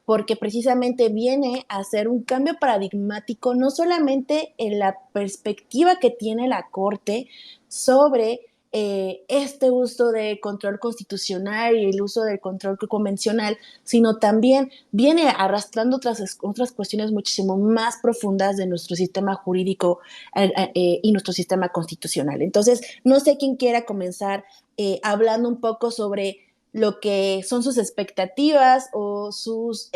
porque precisamente viene a hacer un cambio paradigmático, no solamente en la perspectiva que tiene la Corte sobre este uso de control constitucional y el uso del control convencional, sino también viene arrastrando otras cuestiones muchísimo más profundas de nuestro sistema jurídico y nuestro sistema constitucional. Entonces, no sé quién quiera comenzar hablando un poco sobre lo que son sus expectativas o sus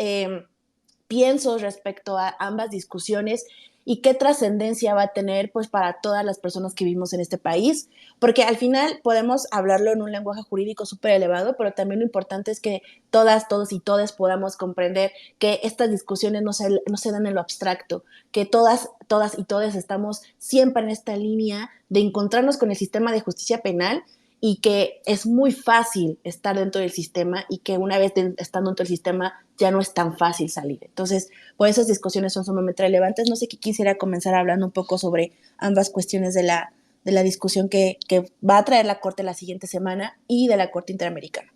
piensos respecto a ambas discusiones y qué trascendencia va a tener pues para todas las personas que vivimos en este país, porque al final podemos hablarlo en un lenguaje jurídico súper elevado, pero también lo importante es que todas, todos y todes podamos comprender que estas discusiones no se dan en lo abstracto, que todas y todes estamos siempre en esta línea de encontrarnos con el sistema de justicia penal y que es muy fácil estar dentro del sistema y que una vez estando dentro del sistema ya no es tan fácil salir. Entonces, por esas discusiones son sumamente relevantes. No sé qué quisiera comenzar hablando un poco sobre ambas cuestiones de la discusión que va a traer la Corte la siguiente semana y de la Corte Interamericana.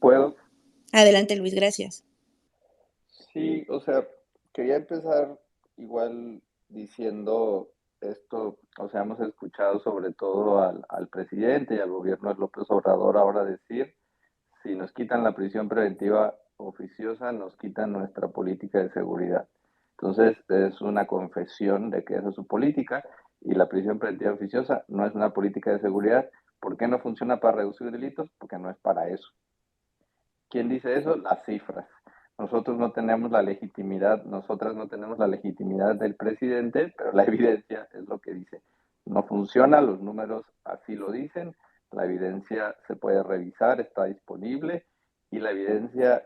¿Puedo? Adelante, Luis, gracias. Sí, o sea, quería empezar igual diciendo esto, o sea, hemos escuchado sobre todo al presidente y al gobierno de López Obrador ahora decir, si nos quitan la prisión preventiva oficiosa, nos quitan nuestra política de seguridad. Entonces, es una confesión de que esa es su política y la prisión preventiva oficiosa no es una política de seguridad. ¿Por qué no funciona para reducir delitos? Porque no es para eso. ¿Quién dice eso? Las cifras. Nosotros no tenemos la legitimidad, nosotras no tenemos la legitimidad del presidente, pero la evidencia es lo que dice. No funciona, los números así lo dicen, la evidencia se puede revisar, está disponible y la evidencia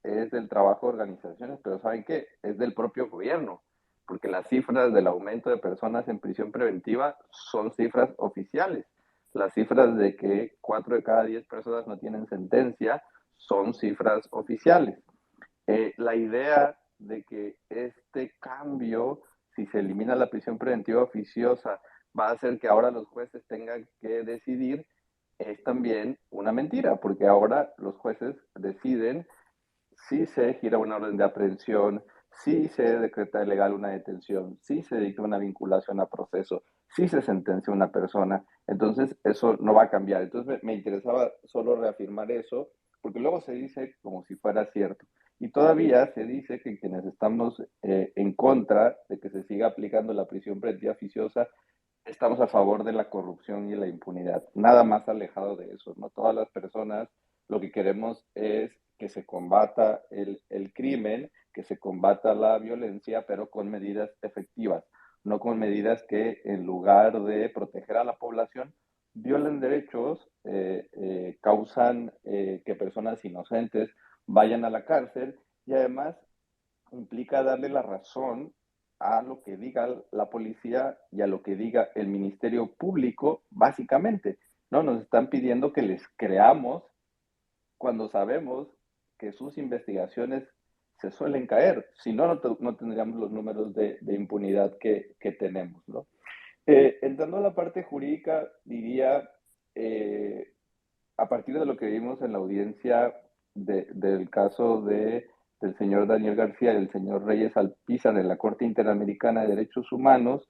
es del trabajo de organizaciones, pero ¿saben qué? Es del propio gobierno, porque las cifras del aumento de personas en prisión preventiva son cifras oficiales. Las cifras de que 4 de cada 10 personas no tienen sentencia son cifras oficiales. La idea de que este cambio, si se elimina la prisión preventiva oficiosa, va a hacer que ahora los jueces tengan que decidir, es también una mentira, porque ahora los jueces deciden si se gira una orden de aprehensión, si se decreta legal una detención, si se dicta una vinculación a proceso, si se sentencia a una persona. Entonces, eso no va a cambiar. Entonces, me interesaba solo reafirmar eso, porque luego se dice como si fuera cierto. Y todavía se dice que quienes estamos en contra de que se siga aplicando la prisión preventiva oficiosa, estamos a favor de la corrupción y la impunidad. Nada más alejado de eso, ¿no? Todas las personas lo que queremos es que se combata el crimen, que se combata la violencia, pero con medidas efectivas, no con medidas que en lugar de proteger a la población, violen derechos, causan que personas inocentes vayan a la cárcel y además implica darle la razón a lo que diga la policía y a lo que diga el Ministerio Público, básicamente, ¿no? Nos están pidiendo que les creamos cuando sabemos que sus investigaciones se suelen caer. Si no, no tendríamos los números de impunidad que tenemos, ¿no? Entrando a la parte jurídica, diría, a partir de lo que vimos en la audiencia del caso del señor Daniel García y del señor Reyes Alpizar en la Corte Interamericana de Derechos Humanos,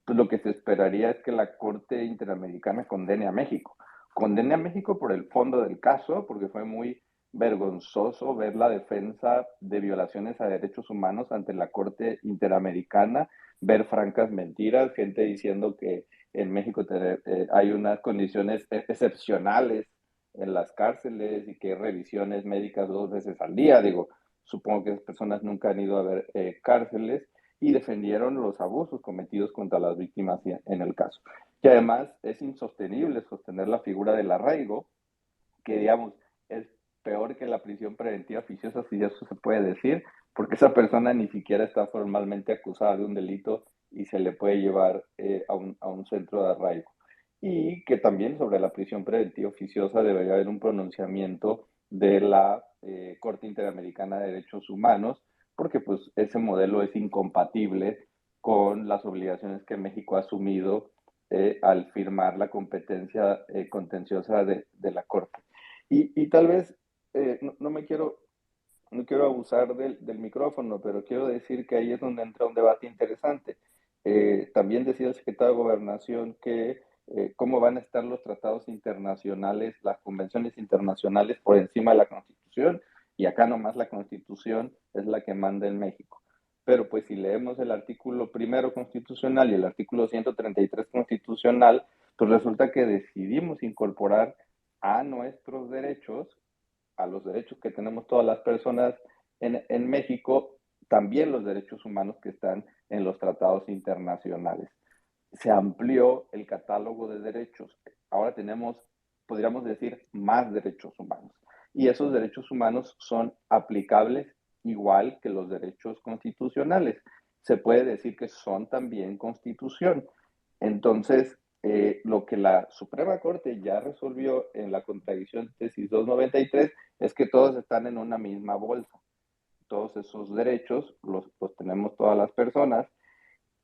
pues lo que se esperaría es que la Corte Interamericana condene a México. Condene a México por el fondo del caso, porque fue muy vergonzoso ver la defensa de violaciones a derechos humanos ante la Corte Interamericana, ver francas mentiras, gente diciendo que en México hay unas condiciones excepcionales en las cárceles y que hay revisiones médicas 2 veces al día. Digo, supongo que esas personas nunca han ido a ver cárceles y defendieron los abusos cometidos contra las víctimas en el caso. Y además es insostenible sostener la figura del arraigo, que digamos es peor que la prisión preventiva oficiosa, si eso se puede decir, porque esa persona ni siquiera está formalmente acusada de un delito y se le puede llevar a un centro de arraigo. Y que también sobre la prisión preventiva oficiosa debería haber un pronunciamiento de la Corte Interamericana de Derechos Humanos, porque pues ese modelo es incompatible con las obligaciones que México ha asumido al firmar la competencia contenciosa de la Corte. Y tal vez no me quiero no quiero abusar del micrófono, pero quiero decir que ahí es donde entra un debate interesante. También decía el secretario de Gobernación que cómo van a estar los tratados internacionales, las convenciones internacionales por encima de la Constitución, y acá nomás la Constitución es la que manda en México. Pero pues si leemos el artículo primero constitucional y el artículo 133 constitucional, pues resulta que decidimos incorporar a nuestros derechos, a los derechos que tenemos todas las personas en México, también los derechos humanos que están en los tratados internacionales. Se amplió el catálogo de derechos. Ahora tenemos, podríamos decir, más derechos humanos. Y esos derechos humanos son aplicables igual que los derechos constitucionales. Se puede decir que son también constitución. Entonces, lo que la Suprema Corte ya resolvió en la contradicción tesis 293 es que todos están en una misma bolsa. Todos esos derechos los tenemos todas las personas.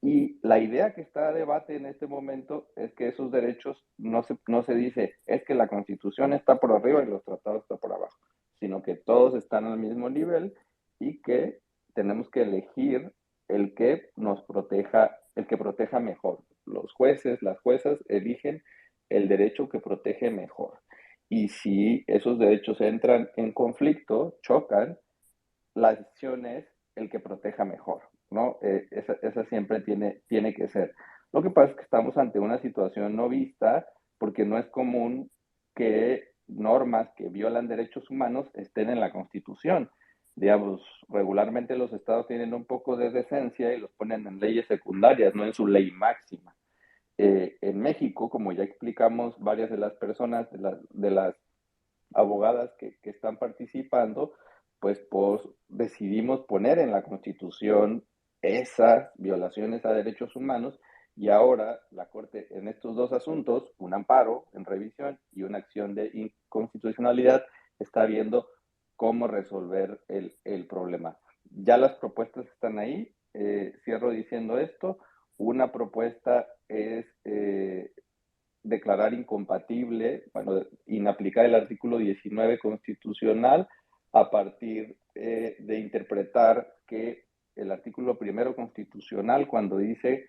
Y la idea que está a debate en este momento es que esos derechos no se dice, es que la Constitución está por arriba y los tratados están por abajo, sino que todos están al mismo nivel y que tenemos que elegir el que nos proteja, el que proteja mejor. Los jueces, las juezas eligen el derecho que protege mejor. Y si esos derechos entran en conflicto, chocan, la decisión es el que proteja mejor, ¿no? Esa siempre tiene que ser. Lo que pasa es que estamos ante una situación no vista porque no es común que normas que violan derechos humanos estén en la Constitución. Digamos, regularmente los estados tienen un poco de decencia y los ponen en leyes secundarias, no en su ley máxima. En México, como ya explicamos, varias de las personas, de las abogadas que están participando, pues decidimos poner en la Constitución esas violaciones a derechos humanos y ahora la Corte en estos dos asuntos, un amparo en revisión y una acción de inconstitucionalidad, está viendo cómo resolver el problema. Ya las propuestas están ahí. Cierro diciendo esto. Una propuesta es declarar incompatible, bueno, inaplicar el artículo 19 constitucional a partir de interpretar que el artículo primero constitucional, cuando dice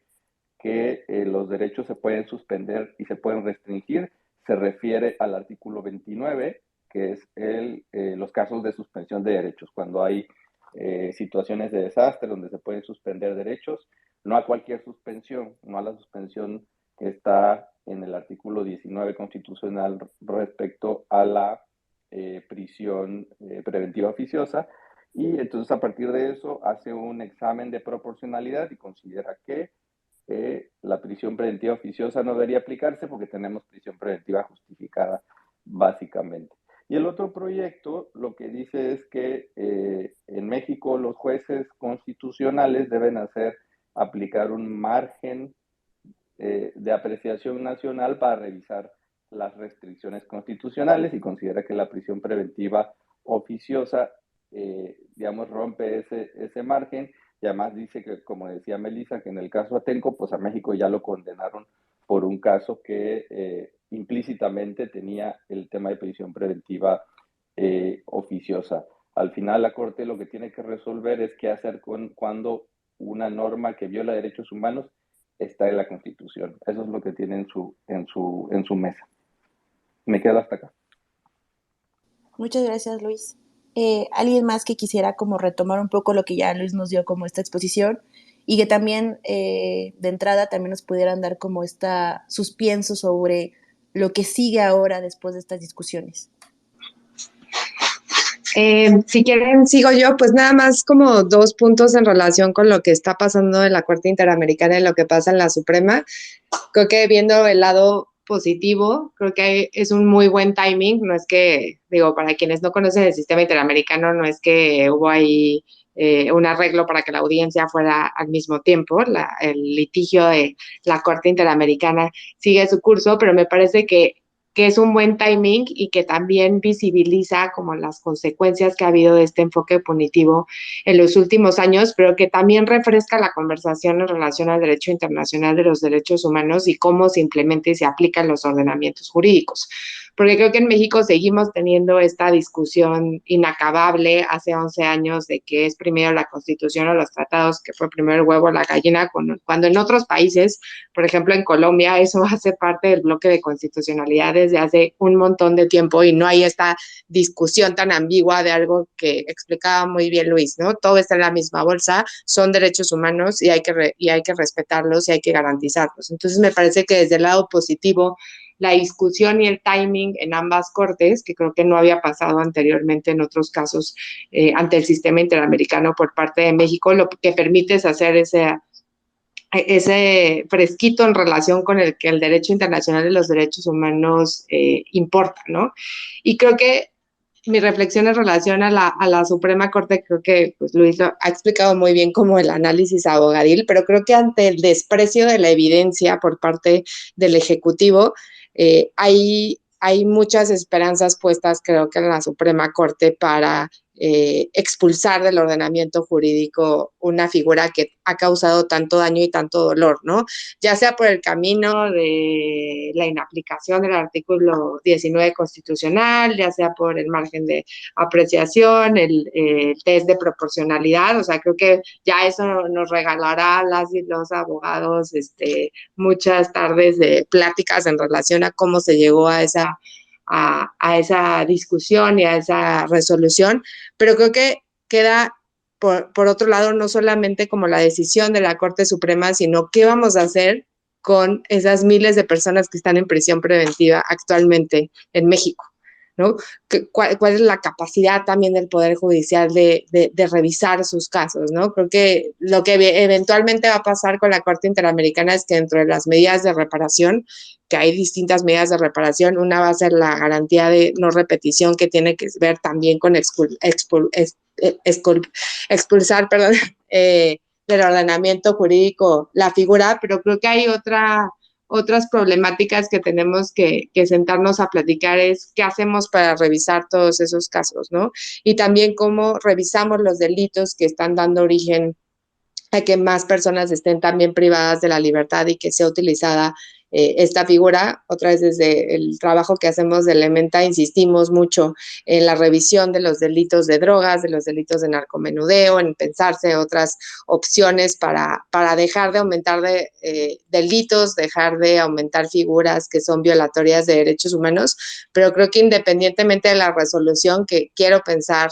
que los derechos se pueden suspender y se pueden restringir, se refiere al artículo 29, que es los casos de suspensión de derechos, cuando hay situaciones de desastre donde se pueden suspender derechos, no a cualquier suspensión, no a la suspensión que está en el artículo 19 constitucional respecto a la prisión preventiva oficiosa, y entonces a partir de eso hace un examen de proporcionalidad y considera que la prisión preventiva oficiosa no debería aplicarse porque tenemos prisión preventiva justificada, básicamente. Y el otro proyecto lo que dice es que en México los jueces constitucionales deben aplicar un margen de apreciación nacional para revisar las restricciones constitucionales y considera que la prisión preventiva oficiosa, digamos, rompe ese margen, y además dice que, como decía Melissa, que en el caso Atenco, pues a México ya lo condenaron por un caso que implícitamente tenía el tema de prisión preventiva oficiosa. Al final la Corte lo que tiene que resolver es qué hacer cuando una norma que viola derechos humanos está en la Constitución. Eso es lo que tiene en su mesa. Me quedo hasta acá. Muchas gracias, Luis. ¿Alguien más que quisiera como retomar un poco lo que ya Luis nos dio como esta exposición y que también de entrada también nos pudieran dar como sus piensos sobre lo que sigue ahora después de estas discusiones? Si quieren, sigo yo, pues nada más como 2 puntos en relación con lo que está pasando en la Corte Interamericana y lo que pasa en la Suprema. Creo que viendo el lado positivo, creo que es un muy buen timing. No es que, digo, para quienes no conocen el sistema interamericano, no es que hubo ahí un arreglo para que la audiencia fuera al mismo tiempo. El litigio de la Corte Interamericana sigue su curso, pero me parece que es un buen timing y que también visibiliza como las consecuencias que ha habido de este enfoque punitivo en los últimos años, pero que también refresca la conversación en relación al derecho internacional de los derechos humanos y cómo se implementa y se aplican los ordenamientos jurídicos. porque creo que en México seguimos teniendo esta discusión inacabable hace 11 años de que es primero la Constitución o los tratados, que fue primero el huevo o la gallina, cuando en otros países, por ejemplo en Colombia, eso hace parte del bloque de constitucionalidad desde hace un montón de tiempo y no hay esta discusión tan ambigua de algo que explicaba muy bien Luis, ¿no? Todo está en la misma bolsa, son derechos humanos y hay que respetarlos y hay que garantizarlos. Entonces me parece que desde el lado positivo, la discusión y el timing en ambas cortes, que creo que no había pasado anteriormente en otros casos ante el sistema interamericano por parte de México, lo que permite es hacer ese fresquito en relación con el que el derecho internacional de los derechos humanos importa, ¿no? Y creo que mi reflexión en relación a la Suprema Corte, creo que pues, Luis ha explicado muy bien como el análisis abogadil, pero creo que ante el desprecio de la evidencia por parte del Ejecutivo, hay muchas esperanzas puestas, creo que en la Suprema Corte para expulsar del ordenamiento jurídico una figura que ha causado tanto daño y tanto dolor, ¿no? Ya sea por el camino de la inaplicación del artículo 19 constitucional, ya sea por el margen de apreciación, el test de proporcionalidad, o sea, creo que ya eso nos regalará a las y los abogados muchas tardes de pláticas en relación a cómo se llegó a esa discusión y a esa resolución, pero creo que queda por otro lado no solamente como la decisión de la Corte Suprema, sino qué vamos a hacer con esas miles de personas que están en prisión preventiva actualmente en México, ¿no? ¿Cuál es la capacidad también del Poder Judicial de revisar sus casos, ¿no? Creo que lo que eventualmente va a pasar con la Corte Interamericana es que dentro de las medidas de reparación, que hay distintas medidas de reparación, una va a ser la garantía de no repetición, que tiene que ver también con expulsar, perdón, del ordenamiento jurídico la figura, pero creo que hay otras problemáticas que tenemos que sentarnos a platicar es qué hacemos para revisar todos esos casos, ¿no? Y también cómo revisamos los delitos que están dando origen a que más personas estén también privadas de la libertad y que sea utilizada esta figura. Otra vez desde el trabajo que hacemos de Elementa insistimos mucho en la revisión de los delitos de drogas, de los delitos de narcomenudeo, en pensarse otras opciones para dejar de aumentar delitos, dejar de aumentar figuras que son violatorias de derechos humanos, pero creo que independientemente de la resolución, que quiero pensar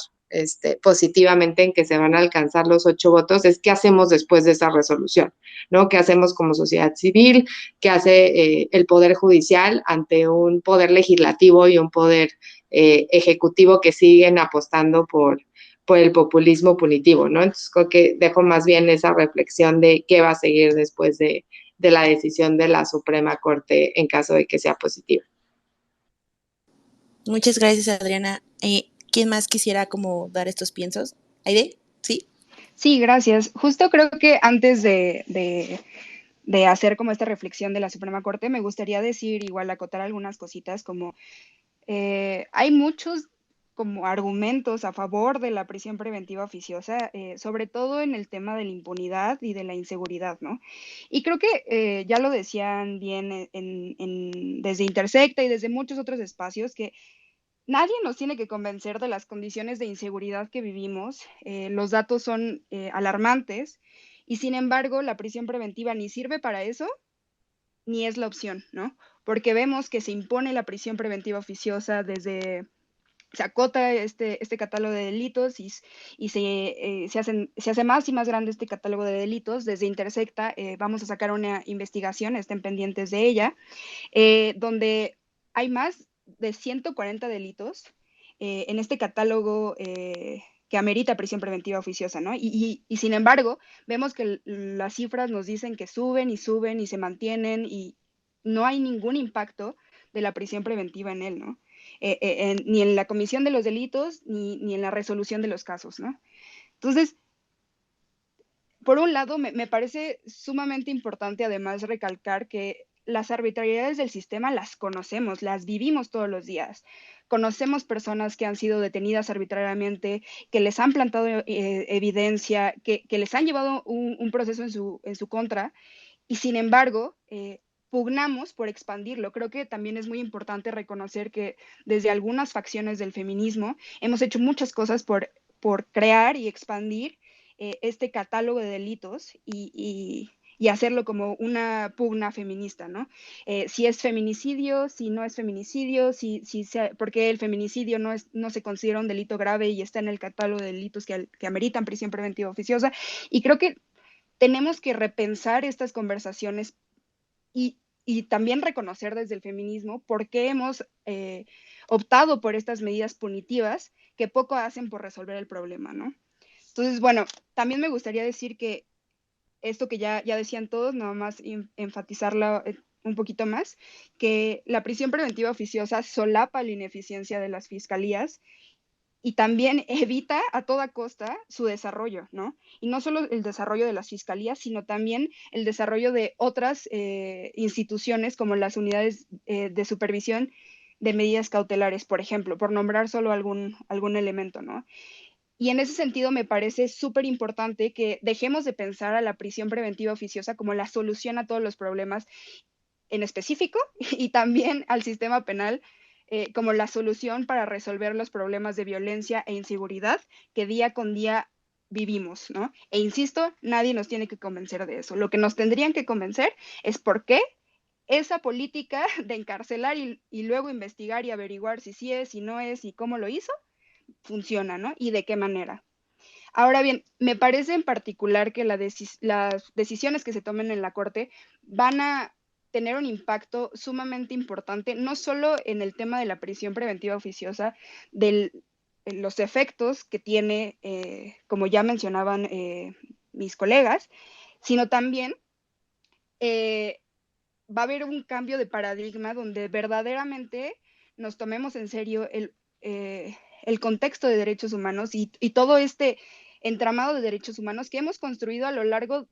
positivamente en que se van a alcanzar los 8 votos, es qué hacemos después de esa resolución, ¿no? ¿Qué hacemos como sociedad civil? ¿Qué hace el Poder Judicial ante un poder legislativo y un poder ejecutivo que siguen apostando por el populismo punitivo, ¿no? Entonces creo que dejo más bien esa reflexión de qué va a seguir después de la decisión de la Suprema Corte en caso de que sea positiva. Muchas gracias, Adriana. ¿Quién más quisiera como dar estos piensos? ¿Aide? ¿Sí? Sí, gracias. Justo creo que antes de hacer como esta reflexión de la Suprema Corte, me gustaría decir, igual acotar algunas cositas como hay muchos como argumentos a favor de la prisión preventiva oficiosa, sobre todo en el tema de la impunidad y de la inseguridad, ¿no? Y creo que ya lo decían bien desde Intersecta y desde muchos otros espacios, que nadie nos tiene que convencer de las condiciones de inseguridad que vivimos. Los datos son alarmantes y sin embargo la prisión preventiva ni sirve para eso ni es la opción, ¿no? Porque vemos que se impone la prisión preventiva oficiosa se acota este catálogo de delitos y se hace más y más grande este catálogo de delitos. Desde Intersecta vamos a sacar una investigación, estén pendientes de ella, donde hay más de 140 delitos en este catálogo que amerita prisión preventiva oficiosa, ¿no? Y sin embargo, vemos que las cifras nos dicen que suben y suben y se mantienen y no hay ningún impacto de la prisión preventiva en él, ¿no? Ni en la comisión de los delitos ni en la resolución de los casos, ¿no? Entonces, por un lado, me parece sumamente importante además recalcar que las arbitrariedades del sistema las conocemos, las vivimos todos los días. Conocemos personas que han sido detenidas arbitrariamente, que les han plantado evidencia, que les han llevado un proceso en su contra, y sin embargo, pugnamos por expandirlo. Creo que también es muy importante reconocer que desde algunas facciones del feminismo hemos hecho muchas cosas por crear y expandir este catálogo de delitos y hacerlo como una pugna feminista, ¿no? Si es feminicidio, si no es feminicidio, porque el feminicidio no se considera un delito grave y está en el catálogo de delitos que ameritan prisión preventiva oficiosa. Y creo que tenemos que repensar estas conversaciones y también reconocer desde el feminismo por qué hemos optado por estas medidas punitivas que poco hacen por resolver el problema, ¿no? Entonces, bueno, también me gustaría decir que esto que ya decían todos, nada más enfatizarla un poquito más, que la prisión preventiva oficiosa solapa la ineficiencia de las fiscalías y también evita a toda costa su desarrollo, ¿no? Y no solo el desarrollo de las fiscalías, sino también el desarrollo de otras instituciones como las unidades de supervisión de medidas cautelares, por ejemplo, por nombrar solo algún elemento, ¿no? Y en ese sentido me parece súper importante que dejemos de pensar a la prisión preventiva oficiosa como la solución a todos los problemas en específico y también al sistema penal como la solución para resolver los problemas de violencia e inseguridad que día con día vivimos, ¿no? E insisto, nadie nos tiene que convencer de eso. Lo que nos tendrían que convencer es por qué esa política de encarcelar y luego investigar y averiguar si sí es, si no es y cómo lo hizo, funciona, ¿no? Y de qué manera. Ahora bien, me parece en particular que las decisiones que se tomen en la Corte van a tener un impacto sumamente importante, no solo en el tema de la prisión preventiva oficiosa, de los efectos que tiene, como ya mencionaban mis colegas, sino también va a haber un cambio de paradigma donde verdaderamente nos tomemos en serio el contexto de derechos humanos y todo este entramado de derechos humanos que hemos construido a lo largo,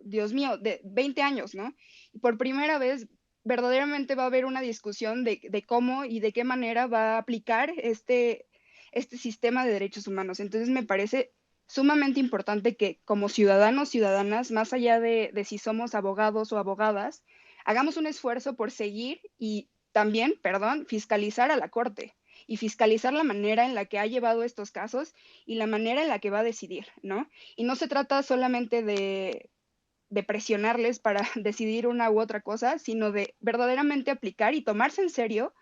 Dios mío, de 20 años, ¿no? Y por primera vez verdaderamente va a haber una discusión de cómo y de qué manera va a aplicar este sistema de derechos humanos. Entonces me parece sumamente importante que como ciudadanos, ciudadanas, más allá de si somos abogados o abogadas, hagamos un esfuerzo por seguir y también, perdón, fiscalizar a la Corte y fiscalizar la manera en la que ha llevado estos casos y la manera en la que va a decidir, ¿no? Y no se trata solamente de presionarles para decidir una u otra cosa, sino de verdaderamente aplicar y tomarse en serio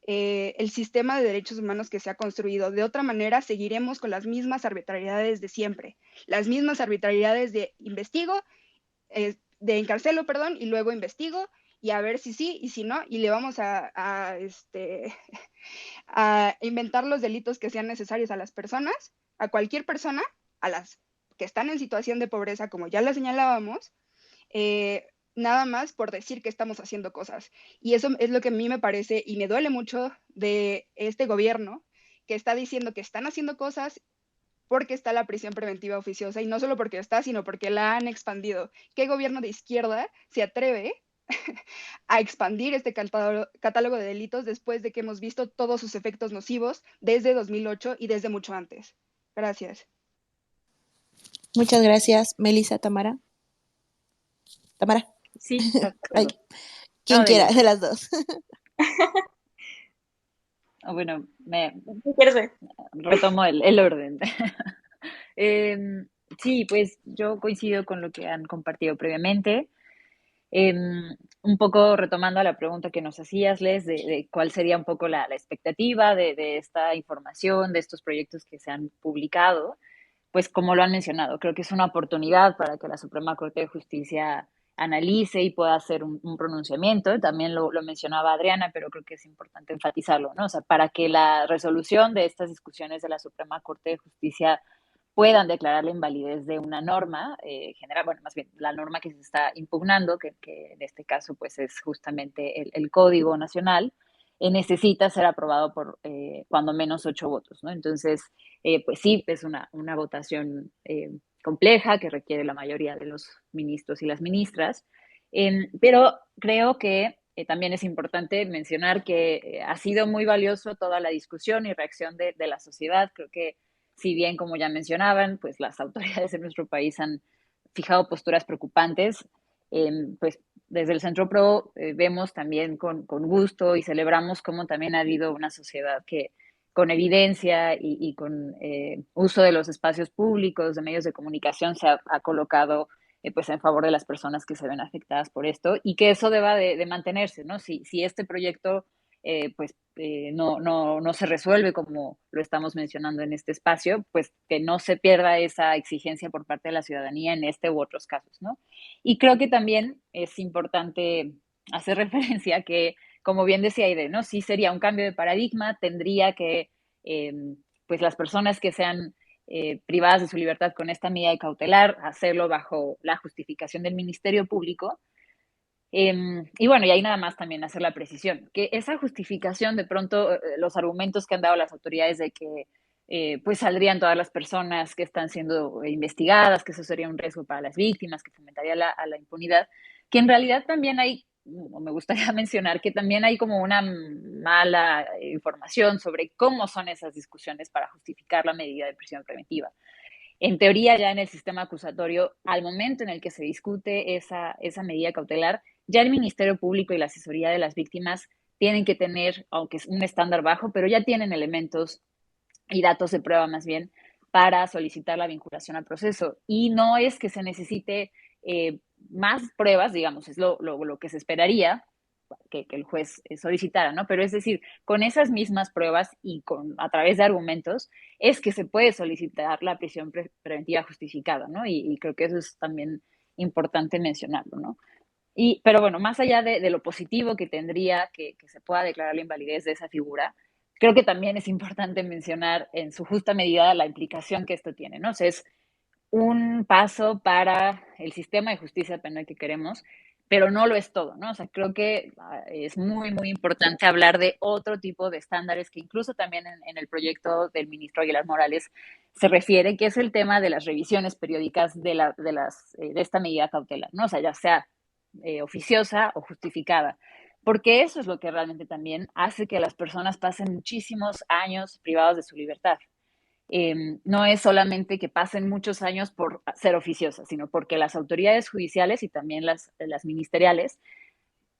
el sistema de derechos humanos que se ha construido. De otra manera, seguiremos con las mismas arbitrariedades de siempre, las mismas arbitrariedades de investigo, de encarcelo, perdón, y luego investigo, y a ver si sí y si no, y le vamos a inventar los delitos que sean necesarios a las personas, a cualquier persona, a las que están en situación de pobreza, como ya la señalábamos, nada más por decir que estamos haciendo cosas. Y eso es lo que a mí me parece y me duele mucho de este gobierno, que está diciendo que están haciendo cosas porque está la prisión preventiva oficiosa, y no solo porque está, sino porque la han expandido. ¿Qué gobierno de izquierda se atreve a expandir este catálogo de delitos después de que hemos visto todos sus efectos nocivos desde 2008 y desde mucho antes? Gracias. Muchas gracias, Melissa, Tamara. Tamara. Sí, Ay, quien quiera, de las dos. Bueno, Retomo retomo el orden. Sí, pues yo coincido con lo que han compartido previamente. Un poco retomando a la pregunta que nos hacías, Les, de cuál sería un poco la expectativa de esta información, de estos proyectos que se han publicado, pues como lo han mencionado, creo que es una oportunidad para que la Suprema Corte de Justicia analice y pueda hacer un pronunciamiento. También lo mencionaba Adriana, pero creo que es importante enfatizarlo, ¿no? O sea, para que la resolución de estas discusiones de la Suprema Corte de Justicia puedan declarar la invalidez de una norma general, bueno, más bien la norma que se está impugnando, que en este caso pues es justamente el Código Nacional, necesita ser aprobado por cuando menos 8 votos, ¿no? Entonces, pues sí, es una votación compleja que requiere la mayoría de los ministros y las ministras, pero creo que también es importante mencionar que ha sido muy valioso toda la discusión y reacción de la sociedad. Creo que si bien, como ya mencionaban, pues las autoridades de nuestro país han fijado posturas preocupantes, pues desde el Centro PRO vemos también con gusto y celebramos cómo también ha habido una sociedad que con evidencia y con uso de los espacios públicos, de medios de comunicación, se ha colocado pues en favor de las personas que se ven afectadas por esto y que eso deba de mantenerse, ¿no? Si este proyecto no se resuelve como lo estamos mencionando en este espacio, pues que no se pierda esa exigencia por parte de la ciudadanía en este u otros casos, ¿no? Y creo que también es importante hacer referencia que, como bien decía Aide, ¿no? Sí sería un cambio de paradigma, tendría que, pues las personas que sean privadas de su libertad con esta medida cautelar, hacerlo bajo la justificación del Ministerio Público. Y bueno, y ahí nada más también hacer la precisión, que esa justificación, de pronto, los argumentos que han dado las autoridades de que pues saldrían todas las personas que están siendo investigadas, que eso sería un riesgo para las víctimas, que fomentaría a la impunidad, que en realidad también hay, me gustaría mencionar que también hay como una mala información sobre cómo son esas discusiones para justificar la medida de prisión preventiva. En teoría, ya en el sistema acusatorio, al momento en el que se discute esa medida cautelar, ya el Ministerio Público y la asesoría de las víctimas tienen que tener, aunque es un estándar bajo, pero ya tienen elementos y datos de prueba más bien para solicitar la vinculación al proceso. Y no es que se necesite más pruebas, digamos, es lo que se esperaría que el juez solicitara, ¿no? Pero es decir, con esas mismas pruebas y a través de argumentos es que se puede solicitar la prisión preventiva justificada, ¿no? Y creo que eso es también importante mencionarlo, ¿no? Pero bueno, más allá de lo positivo que tendría que se pueda declarar la invalidez de esa figura, creo que también es importante mencionar en su justa medida la implicación que esto tiene, ¿no? O sea, es un paso para el sistema de justicia penal que queremos, pero no lo es todo, ¿no? O sea, creo que es muy, muy importante hablar de otro tipo de estándares que incluso también en el proyecto del ministro Aguilar Morales se refiere, que es el tema de las revisiones periódicas de esta medida cautelar, ¿no? O sea, ya sea oficiosa o justificada, porque eso es lo que realmente también hace que las personas pasen muchísimos años privados de su libertad. No es solamente que pasen muchos años por ser oficiosas, sino porque las autoridades judiciales y también las ministeriales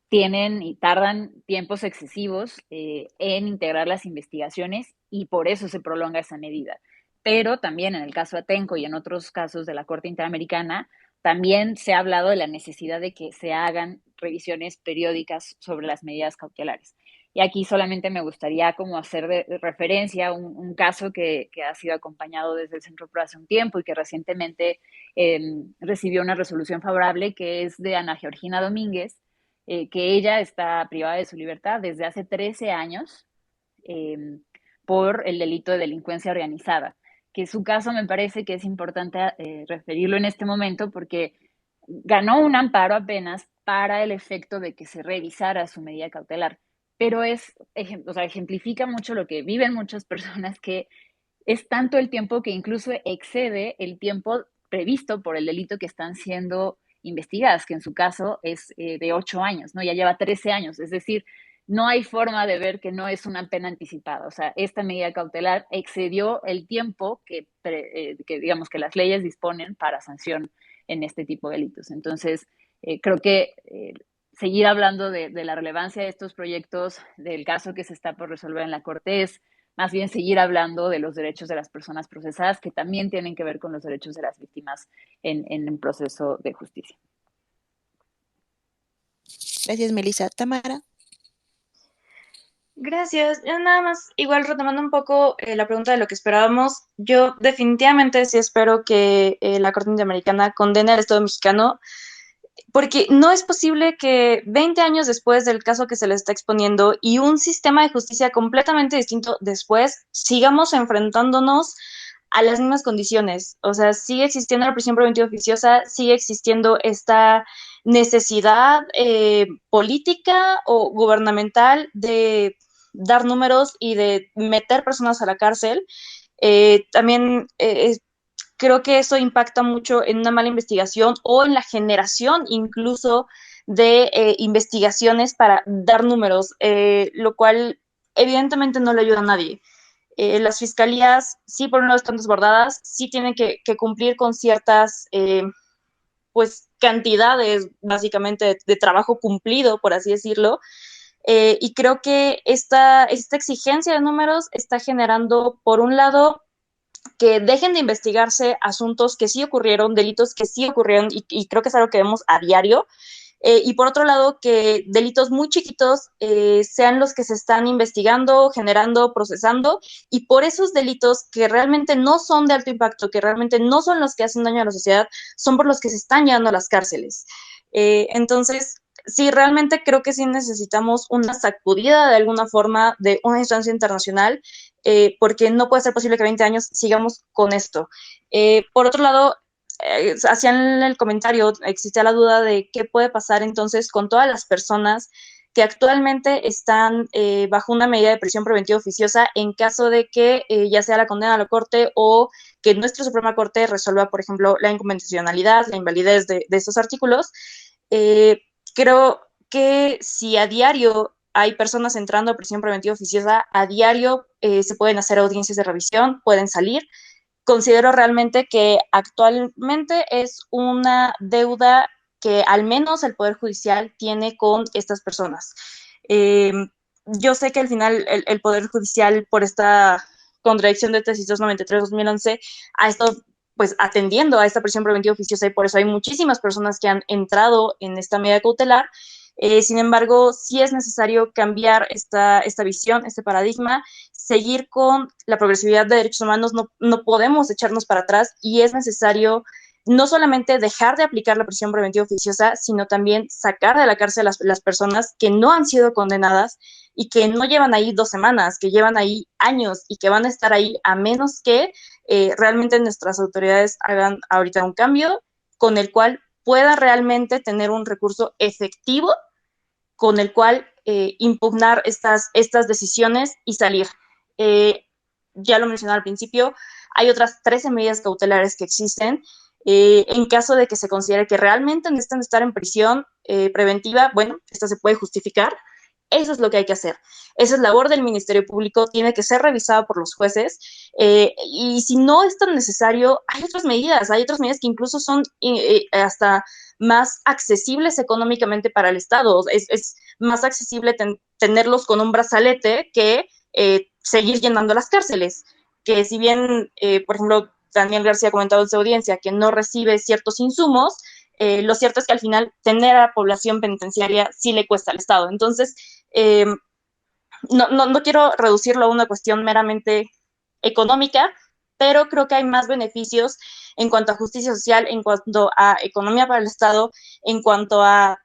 tienen y tardan tiempos excesivos en integrar las investigaciones y por eso se prolonga esa medida. Pero también en el caso de Atenco y en otros casos de la Corte Interamericana, también se ha hablado de la necesidad de que se hagan revisiones periódicas sobre las medidas cautelares. Y aquí solamente me gustaría como hacer de referencia a un caso que ha sido acompañado desde el Centro PRO hace un tiempo y que recientemente recibió una resolución favorable, que es de Ana Georgina Domínguez, que ella está privada de su libertad desde hace 13 años por el delito de delincuencia organizada, que su caso me parece que es importante referirlo en este momento porque ganó un amparo apenas para el efecto de que se revisara su medida cautelar, pero ejemplifica mucho lo que viven muchas personas, que es tanto el tiempo que incluso excede el tiempo previsto por el delito que están siendo investigadas, que en su caso es de 8 años, ¿no? Ya lleva 13 años, es decir, no hay forma de ver que no es una pena anticipada. O sea, esta medida cautelar excedió el tiempo que digamos, que las leyes disponen para sanción en este tipo de delitos. Entonces, creo que seguir hablando de la relevancia de estos proyectos, del caso que se está por resolver en la Corte, es más bien seguir hablando de los derechos de las personas procesadas, que también tienen que ver con los derechos de las víctimas en un proceso de justicia. Gracias, Melissa. Tamara. Gracias. Yo nada más, igual retomando un poco la pregunta de lo que esperábamos, yo definitivamente sí espero que la Corte Interamericana condene al Estado mexicano, porque no es posible que 20 años después del caso que se le está exponiendo y un sistema de justicia completamente distinto después, sigamos enfrentándonos a las mismas condiciones. O sea, sigue existiendo la prisión preventiva oficiosa, sigue existiendo esta necesidad política o gubernamental de dar números y de meter personas a la cárcel. También creo que eso impacta mucho en una mala investigación o en la generación incluso de investigaciones para dar números, lo cual evidentemente no le ayuda a nadie. Las fiscalías sí, por un lado, están desbordadas, sí tienen que cumplir con ciertas pues cantidades básicamente de trabajo cumplido, por así decirlo. Y creo que esta exigencia de números está generando, por un lado, que dejen de investigarse asuntos que sí ocurrieron, delitos que sí ocurrieron, y creo que es algo que vemos a diario. Y por otro lado, que delitos muy chiquitos sean los que se están investigando, generando, procesando, y por esos delitos que realmente no son de alto impacto, que realmente no son los que hacen daño a la sociedad, son por los que se están llevando a las cárceles. Entonces, sí, realmente creo que sí necesitamos una sacudida de alguna forma de una instancia internacional, porque no puede ser posible que 20 años sigamos con esto. Por otro lado, hacían el comentario, existe la duda de qué puede pasar entonces con todas las personas que actualmente están bajo una medida de prisión preventiva oficiosa en caso de que ya sea la condena a la Corte o que nuestra Suprema Corte resuelva, por ejemplo, la inconstitucionalidad, la invalidez de estos artículos. Creo que si a diario hay personas entrando a prisión preventiva oficiosa, a diario se pueden hacer audiencias de revisión, pueden salir. Considero realmente que actualmente es una deuda que al menos el Poder Judicial tiene con estas personas. Eh, yo sé que al final el Poder Judicial, por esta contradicción de tesis 293-2011, ha estado pues atendiendo a esta prisión preventiva oficiosa, y por eso hay muchísimas personas que han entrado en esta medida cautelar. Sin embargo, sí es necesario cambiar esta visión, este paradigma, seguir con la progresividad de derechos humanos. No podemos echarnos para atrás, y es necesario no solamente dejar de aplicar la prisión preventiva oficiosa, sino también sacar de la cárcel a las personas que no han sido condenadas y que no llevan ahí 2 semanas, que llevan ahí años y que van a estar ahí a menos que realmente nuestras autoridades hagan ahorita un cambio con el cual pueda realmente tener un recurso efectivo con el cual impugnar estas decisiones y salir. Ya lo mencionaba al principio, hay otras 13 medidas cautelares que existen. En caso de que se considere que realmente necesitan estar en prisión preventiva, bueno, esta se puede justificar. Eso es lo que hay que hacer. Esa es labor del Ministerio Público, tiene que ser revisada por los jueces. Y si no es tan necesario, hay otras medidas que incluso son hasta más accesibles económicamente para el Estado. Es más accesible tenerlos con un brazalete que seguir llenando las cárceles. Que si bien, por ejemplo, Daniel García ha comentado en su audiencia que no recibe ciertos insumos, lo cierto es que al final tener a la población penitenciaria sí le cuesta al Estado. Entonces, no quiero reducirlo a una cuestión meramente económica, pero creo que hay más beneficios en cuanto a justicia social, en cuanto a economía para el Estado, en cuanto a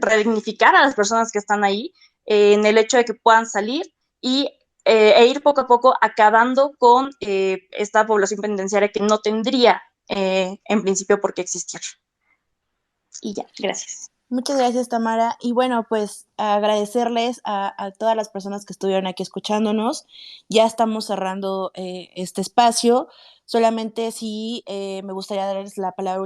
redignificar a las personas que están ahí, en el hecho de que puedan salir e ir poco a poco acabando con esta población penitenciaria que no tendría en principio por qué existir. Y ya, gracias. Muchas gracias, Tamara. Y bueno, pues agradecerles a todas las personas que estuvieron aquí escuchándonos. Ya estamos cerrando este espacio. Solamente sí me gustaría darles la palabra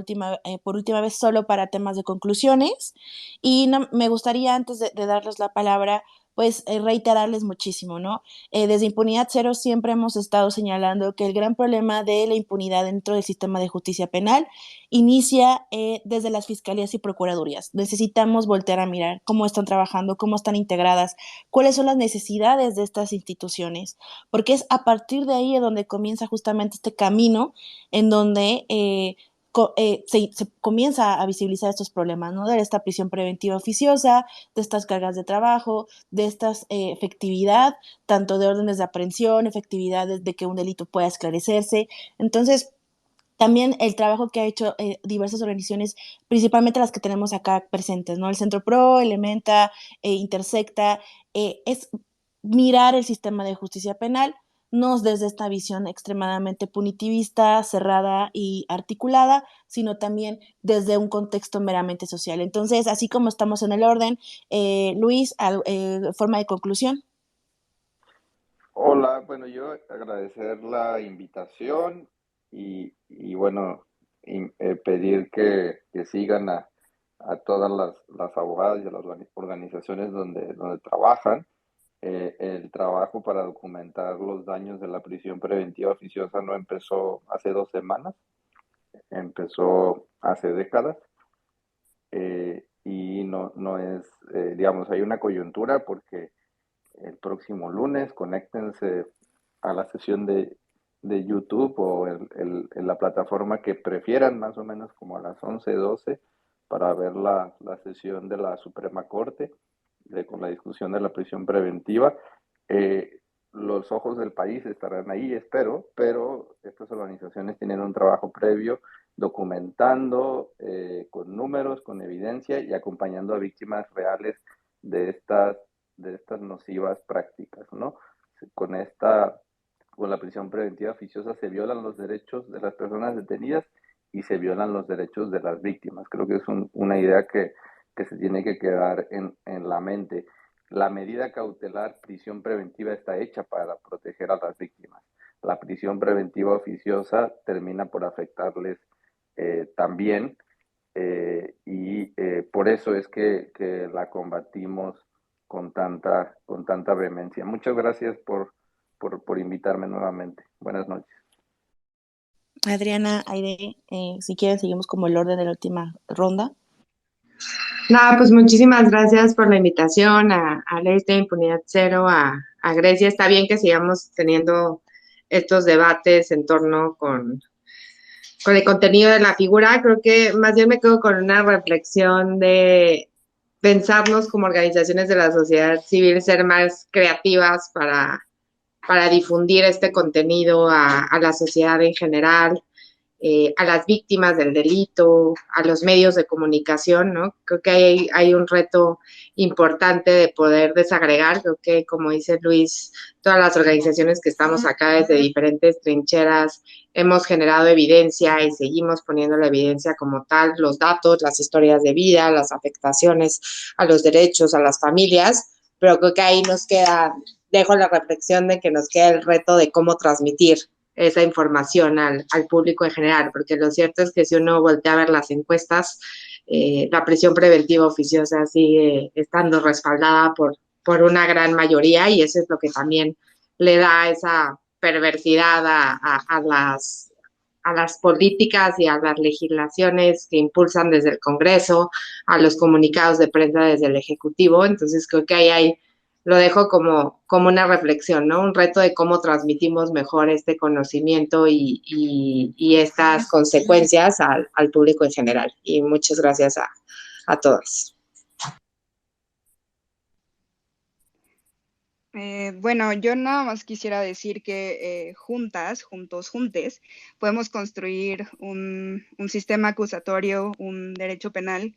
por última vez solo para temas de conclusiones. Y me gustaría, antes de darles la palabra, pues reiterarles muchísimo, ¿no? Desde Impunidad Cero siempre hemos estado señalando que el gran problema de la impunidad dentro del sistema de justicia penal inicia desde las fiscalías y procuradurías. Necesitamos voltear a mirar cómo están trabajando, cómo están integradas, cuáles son las necesidades de estas instituciones, porque es a partir de ahí donde comienza justamente este camino en donde se comienza a visibilizar estos problemas, ¿no? De esta prisión preventiva oficiosa, de estas cargas de trabajo, de esta efectividad, tanto de órdenes de aprehensión, efectividades de que un delito pueda esclarecerse. Entonces, también el trabajo que ha hecho diversas organizaciones, principalmente las que tenemos acá presentes, ¿no? El Centro PRO, Elementa, Intersecta, es mirar el sistema de justicia penal, no desde esta visión extremadamente punitivista, cerrada y articulada, sino también desde un contexto meramente social. Entonces, así como estamos en el orden, Luis, forma de conclusión. Hola, bueno, yo agradecer la invitación y bueno, pedir que sigan a todas las abogadas y a las organizaciones donde trabajan. El trabajo para documentar los daños de la prisión preventiva oficiosa no empezó hace 2 semanas. empezó hace décadas y no es, digamos, hay una coyuntura porque el próximo lunes conéctense a la sesión de YouTube o en la plataforma que prefieran, más o menos como a las 11 12 para ver la sesión de la Suprema Corte con la discusión de la prisión preventiva. Los ojos del país estarán ahí, espero, pero estas organizaciones tienen un trabajo previo documentando con números, con evidencia y acompañando a víctimas reales de estas nocivas prácticas, ¿no? Con con la prisión preventiva oficiosa se violan los derechos de las personas detenidas y se violan los derechos de las víctimas. Creo que es una idea que se tiene que quedar en la mente. La medida cautelar prisión preventiva está hecha para proteger a las víctimas. La prisión preventiva oficiosa termina por afectarles también y por eso es que la combatimos con tanta vehemencia. Muchas gracias por invitarme nuevamente. Buenas noches. Adriana, Aide, si quieres seguimos como el orden de la última ronda. Nada, pues muchísimas gracias por la invitación a Ley de Impunidad Cero, a Grecia. Está bien que sigamos teniendo estos debates en torno con el contenido de la figura. Creo que más bien me quedo con una reflexión de pensarnos como organizaciones de la sociedad civil, ser más creativas para difundir este contenido a la sociedad en general, a las víctimas del delito, a los medios de comunicación, ¿no? Creo que hay un reto importante de poder desagregar. Creo que, como dice Luis, todas las organizaciones que estamos acá desde diferentes trincheras hemos generado evidencia y seguimos poniendo la evidencia como tal, los datos, las historias de vida, las afectaciones a los derechos, a las familias, pero creo que ahí nos queda, dejo la reflexión de que nos queda el reto de cómo transmitir esa información al público en general, porque lo cierto es que si uno voltea a ver las encuestas, la prisión preventiva oficiosa sigue estando respaldada por una gran mayoría y eso es lo que también le da esa perversidad a las políticas y a las legislaciones que impulsan desde el Congreso, a los comunicados de prensa desde el Ejecutivo. Entonces creo que ahí hay, lo dejo como una reflexión, ¿no? Un reto de cómo transmitimos mejor este conocimiento y estas consecuencias al público en general. Y muchas gracias a todos. Bueno, yo nada más quisiera decir que juntos, podemos construir un sistema acusatorio, un derecho penal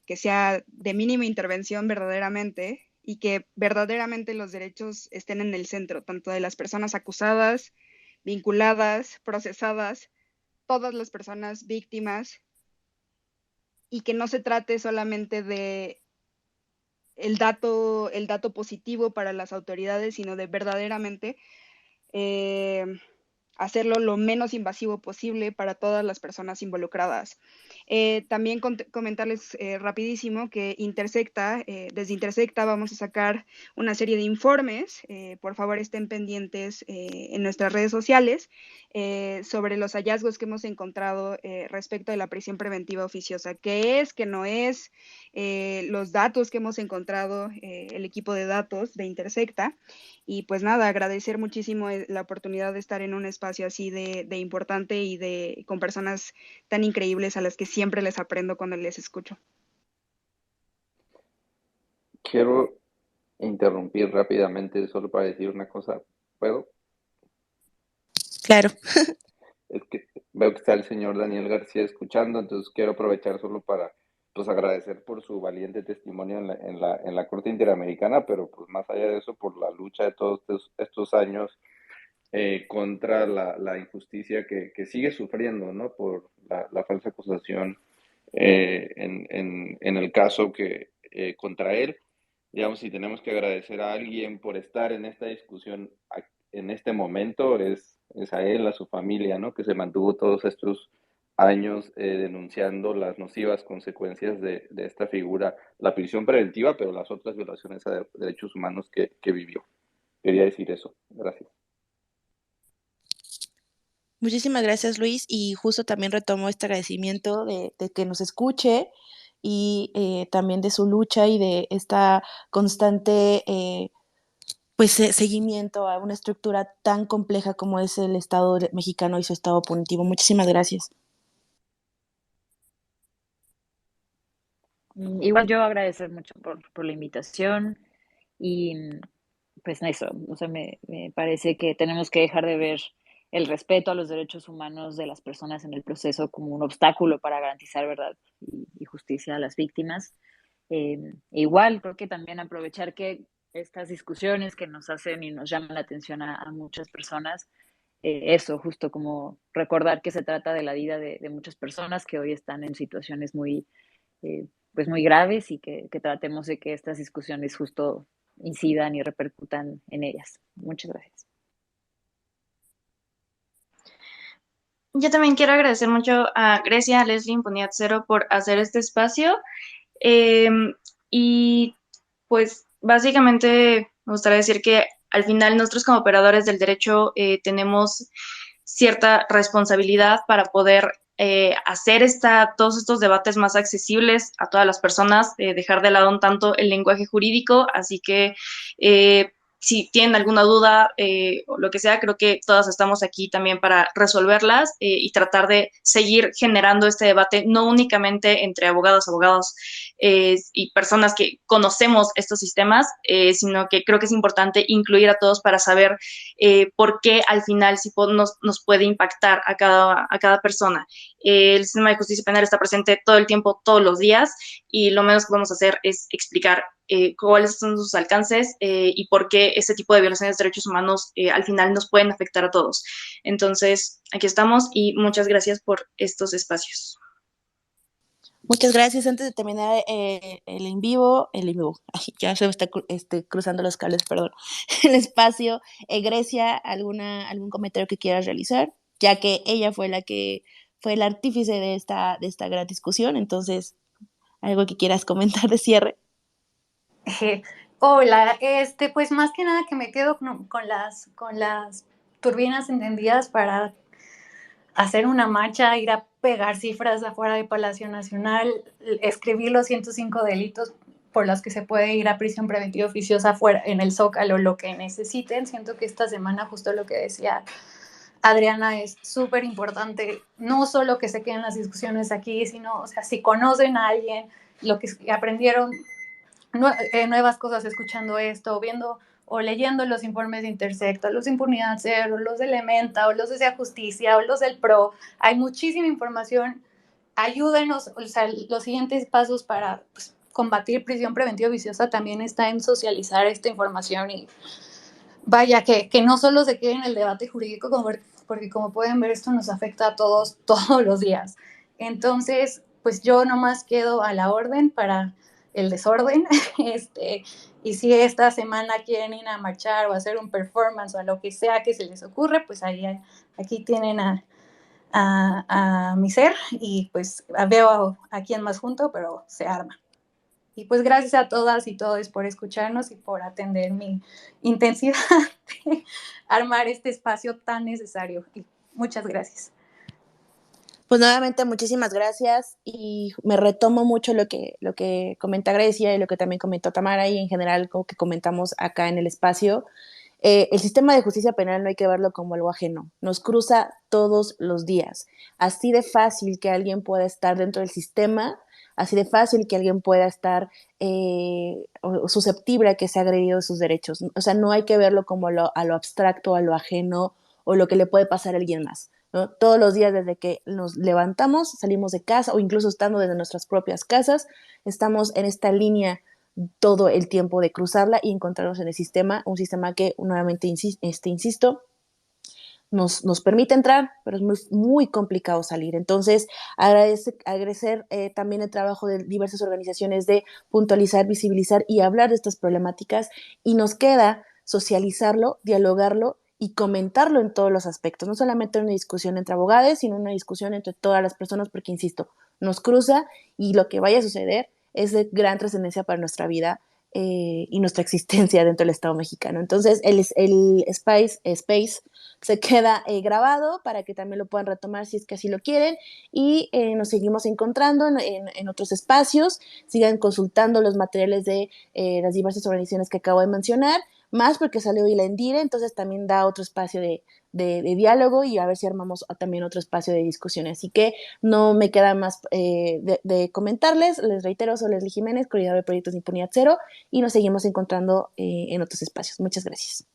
que sea de mínima intervención verdaderamente y que verdaderamente los derechos estén en el centro, tanto de las personas acusadas, vinculadas, procesadas, todas las personas víctimas, y que no se trate solamente de el dato positivo para las autoridades, sino de verdaderamente hacerlo lo menos invasivo posible para todas las personas involucradas. También comentarles rapidísimo que desde Intersecta vamos a sacar una serie de informes, por favor estén pendientes en nuestras redes sociales, sobre los hallazgos que hemos encontrado respecto de la prisión preventiva oficiosa, qué es, qué no es, los datos que hemos encontrado, el equipo de datos de Intersecta, y pues nada, agradecer muchísimo la oportunidad de estar en un espacio así de importante y con personas tan increíbles a las que siempre les aprendo cuando les escucho. Quiero interrumpir rápidamente solo para decir una cosa. ¿Puedo? Claro. Es que veo que está el señor Daniel García escuchando, entonces quiero aprovechar solo para pues agradecer por su valiente testimonio en la Corte Interamericana, pero pues más allá de eso, por la lucha de todos estos años contra la injusticia que sigue sufriendo, ¿no? Por la falsa acusación en el caso contra él. Digamos, si tenemos que agradecer a alguien por estar en esta discusión en este momento, es a él, a su familia, ¿no? Que se mantuvo todos estos años denunciando las nocivas consecuencias de esta figura, la prisión preventiva, pero las otras violaciones a derechos humanos que vivió. Quería decir eso. Gracias. Muchísimas gracias, Luis, y justo también retomo este agradecimiento de que nos escuche y también de su lucha y de esta constante pues seguimiento a una estructura tan compleja como es el Estado mexicano y su Estado punitivo. Muchísimas gracias. Igual yo agradecer mucho por la invitación y pues eso, o sea, me parece que tenemos que dejar de ver el respeto a los derechos humanos de las personas en el proceso como un obstáculo para garantizar verdad y justicia a las víctimas. Igual creo que también aprovechar que estas discusiones que nos hacen y nos llaman la atención a muchas personas, eso, justo como recordar que se trata de la vida de muchas personas que hoy están en situaciones muy, pues muy graves y que tratemos de que estas discusiones justo incidan y repercutan en ellas. Muchas gracias. Yo también quiero agradecer mucho a Grecia, a Leslie Impunidad Cero por hacer este espacio. Eh, y pues básicamente me gustaría decir que al final nosotros como operadores del derecho tenemos cierta responsabilidad para poder hacer todos estos debates más accesibles a todas las personas, dejar de lado un tanto el lenguaje jurídico, así que si tienen alguna duda o lo que sea, creo que todas estamos aquí también para resolverlas y tratar de seguir generando este debate, no únicamente entre abogados y personas que conocemos estos sistemas, sino que creo que es importante incluir a todos para saber por qué al final sí nos puede impactar a cada persona. El sistema de justicia penal está presente todo el tiempo, todos los días, y lo menos que podemos hacer es explicar cuáles son sus alcances y por qué ese tipo de violaciones de derechos humanos al final nos pueden afectar a todos. Entonces, aquí estamos y muchas gracias por estos espacios. Muchas gracias. Antes de terminar el en vivo, ay, ya se me está cruzando los cables, perdón. El espacio, Grecia, algún comentario que quieras realizar, ya que ella fue la que fue el artífice de esta gran discusión, entonces, algo que quieras comentar de cierre. Hola, pues más que nada que me quedo con las turbinas encendidas para hacer una marcha, ir a pegar cifras afuera del Palacio Nacional, escribir los 105 delitos por los que se puede ir a prisión preventiva oficiosa afuera, en el Zócalo, lo que necesiten. Siento que esta semana, justo lo que decía Adriana, es súper importante, no solo que se queden las discusiones aquí, sino, o sea, si conocen a alguien, lo que aprendieron, nuevas cosas escuchando esto, viendo o leyendo los informes de Intersecta, los de Impunidad Cero, los de Elementa, o los de Sea Justicia, o los del PRO. Hay muchísima información. Ayúdenos, o sea, los siguientes pasos para pues, combatir prisión preventiva viciosa también está en socializar esta información y vaya, que no solo se quede en el debate jurídico, porque como pueden ver, esto nos afecta a todos, todos los días. Entonces, pues yo nomás quedo a la orden para el desorden, y si esta semana quieren ir a marchar o hacer un performance o a lo que sea que se les ocurre, pues ahí, aquí tienen a mi ser y pues veo a quién más junto, pero se arma. Y pues gracias a todas y todos por escucharnos y por atender mi intensidad de armar este espacio tan necesario. Y muchas gracias. Pues nuevamente muchísimas gracias y me retomo mucho lo que comenta Grecia y lo que también comentó Tamara y en general como que comentamos acá en el espacio. El sistema de justicia penal no hay que verlo como algo ajeno, nos cruza todos los días. Así de fácil que alguien pueda estar dentro del sistema, así de fácil que alguien pueda estar susceptible a que sea agredido sus derechos. O sea, no hay que verlo como a lo abstracto, a lo ajeno o lo que le puede pasar a alguien más, ¿no? Todos los días desde que nos levantamos, salimos de casa o incluso estando desde nuestras propias casas, estamos en esta línea todo el tiempo de cruzarla y encontrarnos en el sistema, un sistema que nuevamente insisto, nos permite entrar, pero es muy, muy complicado salir. Entonces, agradecer también el trabajo de diversas organizaciones de puntualizar, visibilizar y hablar de estas problemáticas y nos queda socializarlo, dialogarlo y comentarlo en todos los aspectos, no solamente una discusión entre abogados, sino una discusión entre todas las personas, porque, insisto, nos cruza y lo que vaya a suceder es de gran trascendencia para nuestra vida y nuestra existencia dentro del Estado mexicano. Entonces, el Space se queda grabado para que también lo puedan retomar si es que así lo quieren, y nos seguimos encontrando en otros espacios. Sigan consultando los materiales de las diversas organizaciones que acabo de mencionar, más porque salió hoy la Endire, entonces también da otro espacio de diálogo, y a ver si armamos también otro espacio de discusión. Así que no me queda más de comentarles. Les reitero, soy Leslie Jiménez, coordinadora de proyectos de Impunidad Cero, y nos seguimos encontrando en otros espacios. Muchas gracias.